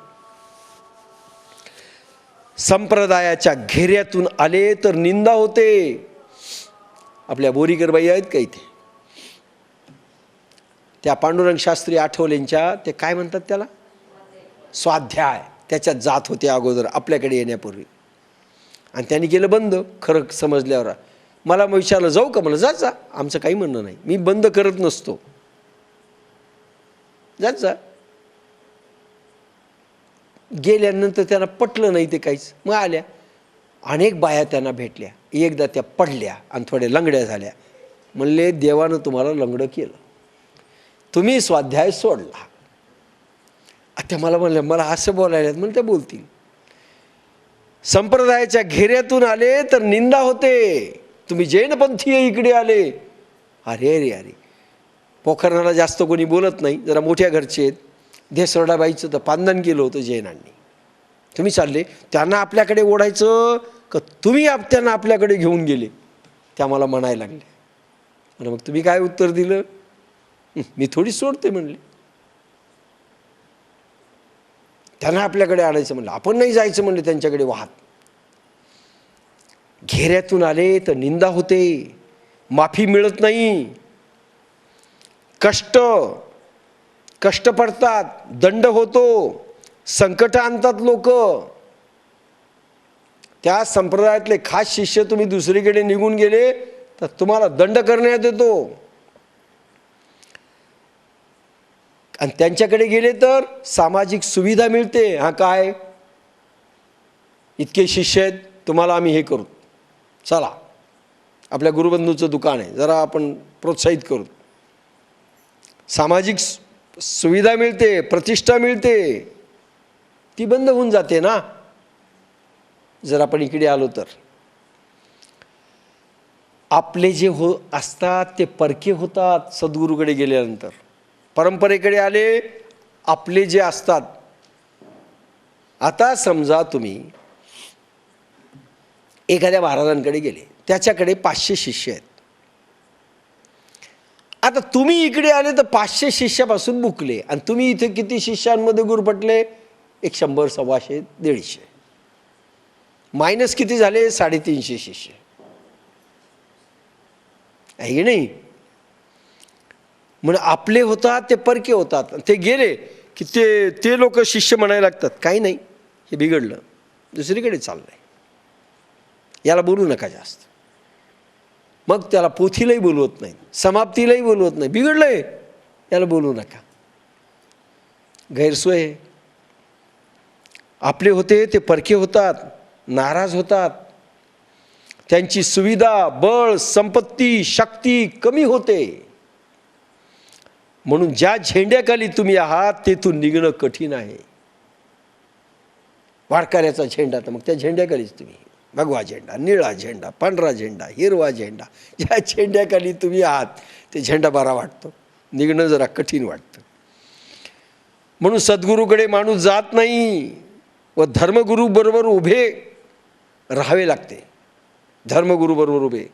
संप्रदायाच्या घेऱ्यातून आले तर निंदा होते. आपल्या बोरीकर बाई आहेत का इथे, त्या पांडुरंग शास्त्री आठवलेंच्या, ते काय म्हणतात त्याला, स्वाध्याय, त्याच्यात जात होते अगोदर आपल्याकडे येण्यापूर्वी. आणि त्यांनी केलं बंद. खरं समजल्यावर मला मग विचारलं, जाऊ का? मला जा, आमचं काही म्हणणं नाही, मी बंद करत नसतो, जा. गेल्यानंतर त्यांना पटलं नाही ते काहीच. मग आल्या अनेक बाया, त्यांना भेटल्या. एकदा त्या पडल्या आणि थोड्या लंगड्या झाल्या. म्हणले, देवानं तुम्हाला लंगडं केलं, तुम्ही स्वाध्याय सोडला. आता मला म्हणलं, मला असं बोलायला म्हणून त्या बोलतील. संप्रदायाच्या घेऱ्यातून आले तर निंदा होते. तुम्ही जैनपंथीय इकडे आले. अरे पोखरणाला जास्त कोणी बोलत नाही, जरा मोठ्या घरचे आहेत. देसरडाबाईचं तर पांदन केलं होतं जैनांनी. तुम्ही चालले, त्यांना आपल्याकडे ओढायचं का तुम्ही त्यांना आपल्याकडे घेऊन गेले? त्या मला म्हणायला लागले. म्हणलं, मग तुम्ही काय उत्तर दिलं? मी थोडी सोडते म्हणले, त्यांना आपल्याकडे आणायचं म्हणलं, आपण नाही जायचं म्हणले त्यांच्याकडे वाहत. घेऱ्यातून आले तर निंदा होते, माफी मिळत नाही, कष्ट पडतात, दंड होतो, संकट आणतात लोक. त्या संप्रदायातले खास शिष्य तुम्ही दुसरीकडे निघून गेले तर तुम्हाला दंड करण्यात येतो. आणि त्यांच्याकडे गेले तर सामाजिक सुविधा मिळते. हा काय, इतके शिष्य आहेत, तुम्हाला आम्ही हे करू, चला आपल्या गुरुबंधूचं दुकान आहे, जरा आपण प्रोत्साहित करू. सामाजिक सुविधा मिळते, प्रतिष्ठा मिळते, ती बंद होऊन जाते ना जर आपण इकडे आलो तर. आपले जे असतात ते परके होतात सद्गुरूकडे गेल्यानंतर. परंपरेकडे आले, आपले जे असतात. आता समजा तुम्ही एखाद्या महाराजांकडे गेले, त्याच्याकडे 500 शिष्य आहेत. आता तुम्ही इकडे आले तर 500 शिष्यापासून मुकले, आणि तुम्ही इथे किती शिष्यांमध्ये गुरफटले? 100, 125, 150. मायनस किती झाले? 350 शिष्य आहे की नाही. म्हणून आपले होतात ते परके होतात. ते गेले की ते लोक शिष्य म्हणायला लागतात, काही नाही, हे बिघडलं, दुसरीकडे चाललंय, याला बोलू नका जास्त. मग त्याला पोथीलाही बोलवत नाही, समाप्तीलाही बोलवत नाही, बिघडलंय याला बोलू नका. गैरसोय. आपले होते ते परके होतात, नाराज होतात, त्यांची सुविधा, बळ, संपत्ती, शक्ती कमी होते. म्हणून ज्या झेंड्याखाली तुम्ही आहात तेथून निघणं कठीण आहे. वारकऱ्याचा झेंडा, तर मग त्या झेंड्याखालीच तुम्ही, भगवा झेंडा, निळा झेंडा, पांढरा झेंडा, हिरवा झेंडा, ज्या झेंड्याखाली तुम्ही आहात ते झेंडा बरा वाटतो, निघणं जरा कठीण वाटतं. म्हणून सद्गुरूकडे माणूस जात नाही व धर्मगुरू बरोबर उभे राहावे लागते. धर्मगुरू बरोबर उभे,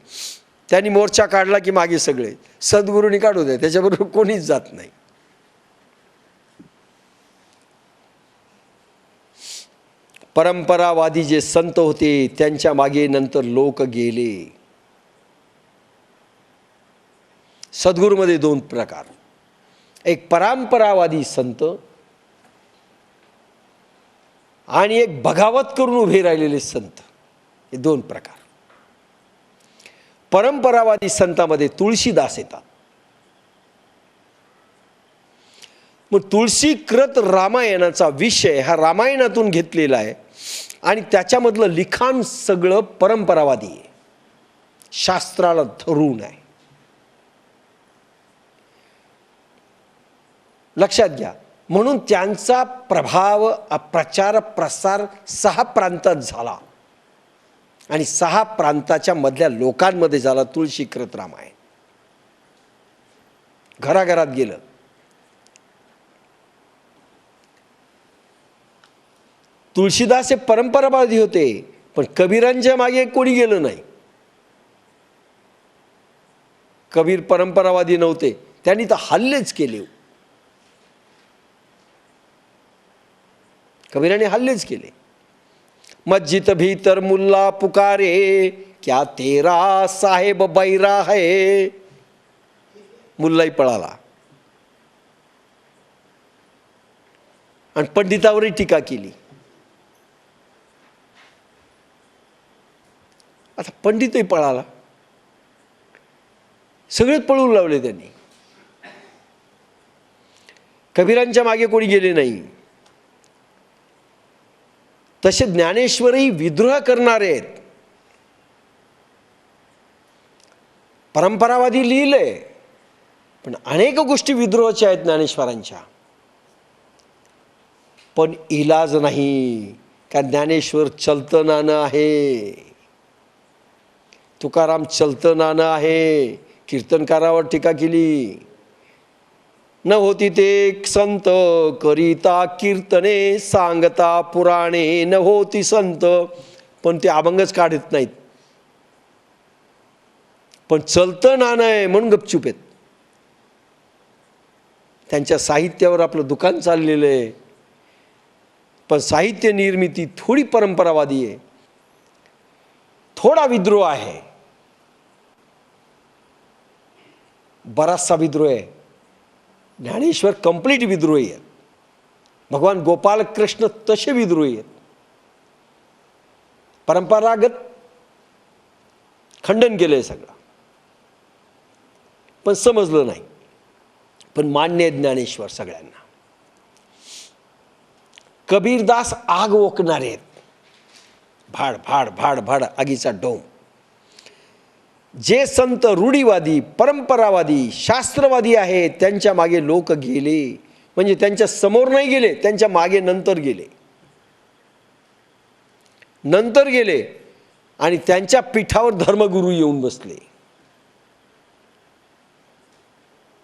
त्यांनी मोर्चा काढला की मागे सगळे, सद्गुरूंनी काढू दे, त्याच्याबरोबर कोणीच जात नाही. परंपरावादी जे संत होते त्यांच्या मागे नंतर लोक गेले. सद्गुरूमध्ये 2 प्रकार, एक परंपरावादी संत आणि एक बगावत करून उभे राहिलेले संत, हे 2 प्रकार. परंपरावादी संतांमध्ये तुळशीदास येतात. मग तुळशीकृत रामायणाचा विषय हा रामायणातून घेतलेला आहे आणि त्याच्यामधलं लिखाण सगळं परंपरावादी आहे, शास्त्राला धरून आहे. लक्षात घ्या. म्हणून त्यांचा प्रभाव, प्रचार, प्रसार 6 प्रांतात झाला आणि 6 प्रांताच्या मधल्या लोकांमध्ये झाला. तुळशीकृत रामायण घराघरात गेलं. तुळशीदास हे परंपरावादी होते, पण कबीरांच्या मागे कोणी गेलं नाही. कबीर परंपरावादी नव्हते, त्यांनी तर हल्लेच केले. कबीराने हल्लेच केले. मस्जिद भीतर मुल्ला पुकारे, क्या तेरा साहेब बैरा है. मुल्लाही पळाला आणि पंडितावरही टीका केली. आता पंडितही पळाला, सगळेच पळून लावले त्यांनी. कबीरांच्या मागे कोणी गेले नाही. तसे ज्ञानेश्वरही विद्रोह करणारे आहेत. परंपरावादी लिहिलंय, पण अनेक गोष्टी विद्रोहाच्या आहेत ज्ञानेश्वरांच्या. पण इलाज नाही, का ज्ञानेश्वर चलतं नाणं आहे, तुकाराम चलतं नाणं आहे. कीर्तनकारावर टीका केली. न होती ते संत करिता कीर्तने, सांगता पुराणे न होती संत. पण ते अभंगच काढत नाहीत, पण चलतं नाणं आहे म्हणून गपचूप आहेत. त्यांच्या साहित्यावर आपलं दुकान चाललेलं आहे, पण साहित्य निर्मिती थोडी परंपरावादी आहे, थोडा विद्रोह आहे, बराचसा विद्रोह आहे. ज्ञानेश्वर कंप्लीट विद्रोही आहे. भगवान गोपालकृष्ण तसे विद्रोही आहेत. परंपरागत खंडन केलंय सगळं, पण समजलं नाही. पण मान्य आहे ज्ञानेश्वर सगळ्यांना. कबीरदास आग ओकणारे आहेत. भाड भाड भाड भाड आगीचा डोम. जे संत रूढीवादी, परंपरावादी, शास्त्रवादी आहेत त्यांच्या मागे लोक गेले. म्हणजे त्यांच्या समोर नाही गेले, त्यांच्या मागे नंतर गेले. नंतर गेले आणि त्यांच्या पीठावर धर्मगुरू येऊन बसले.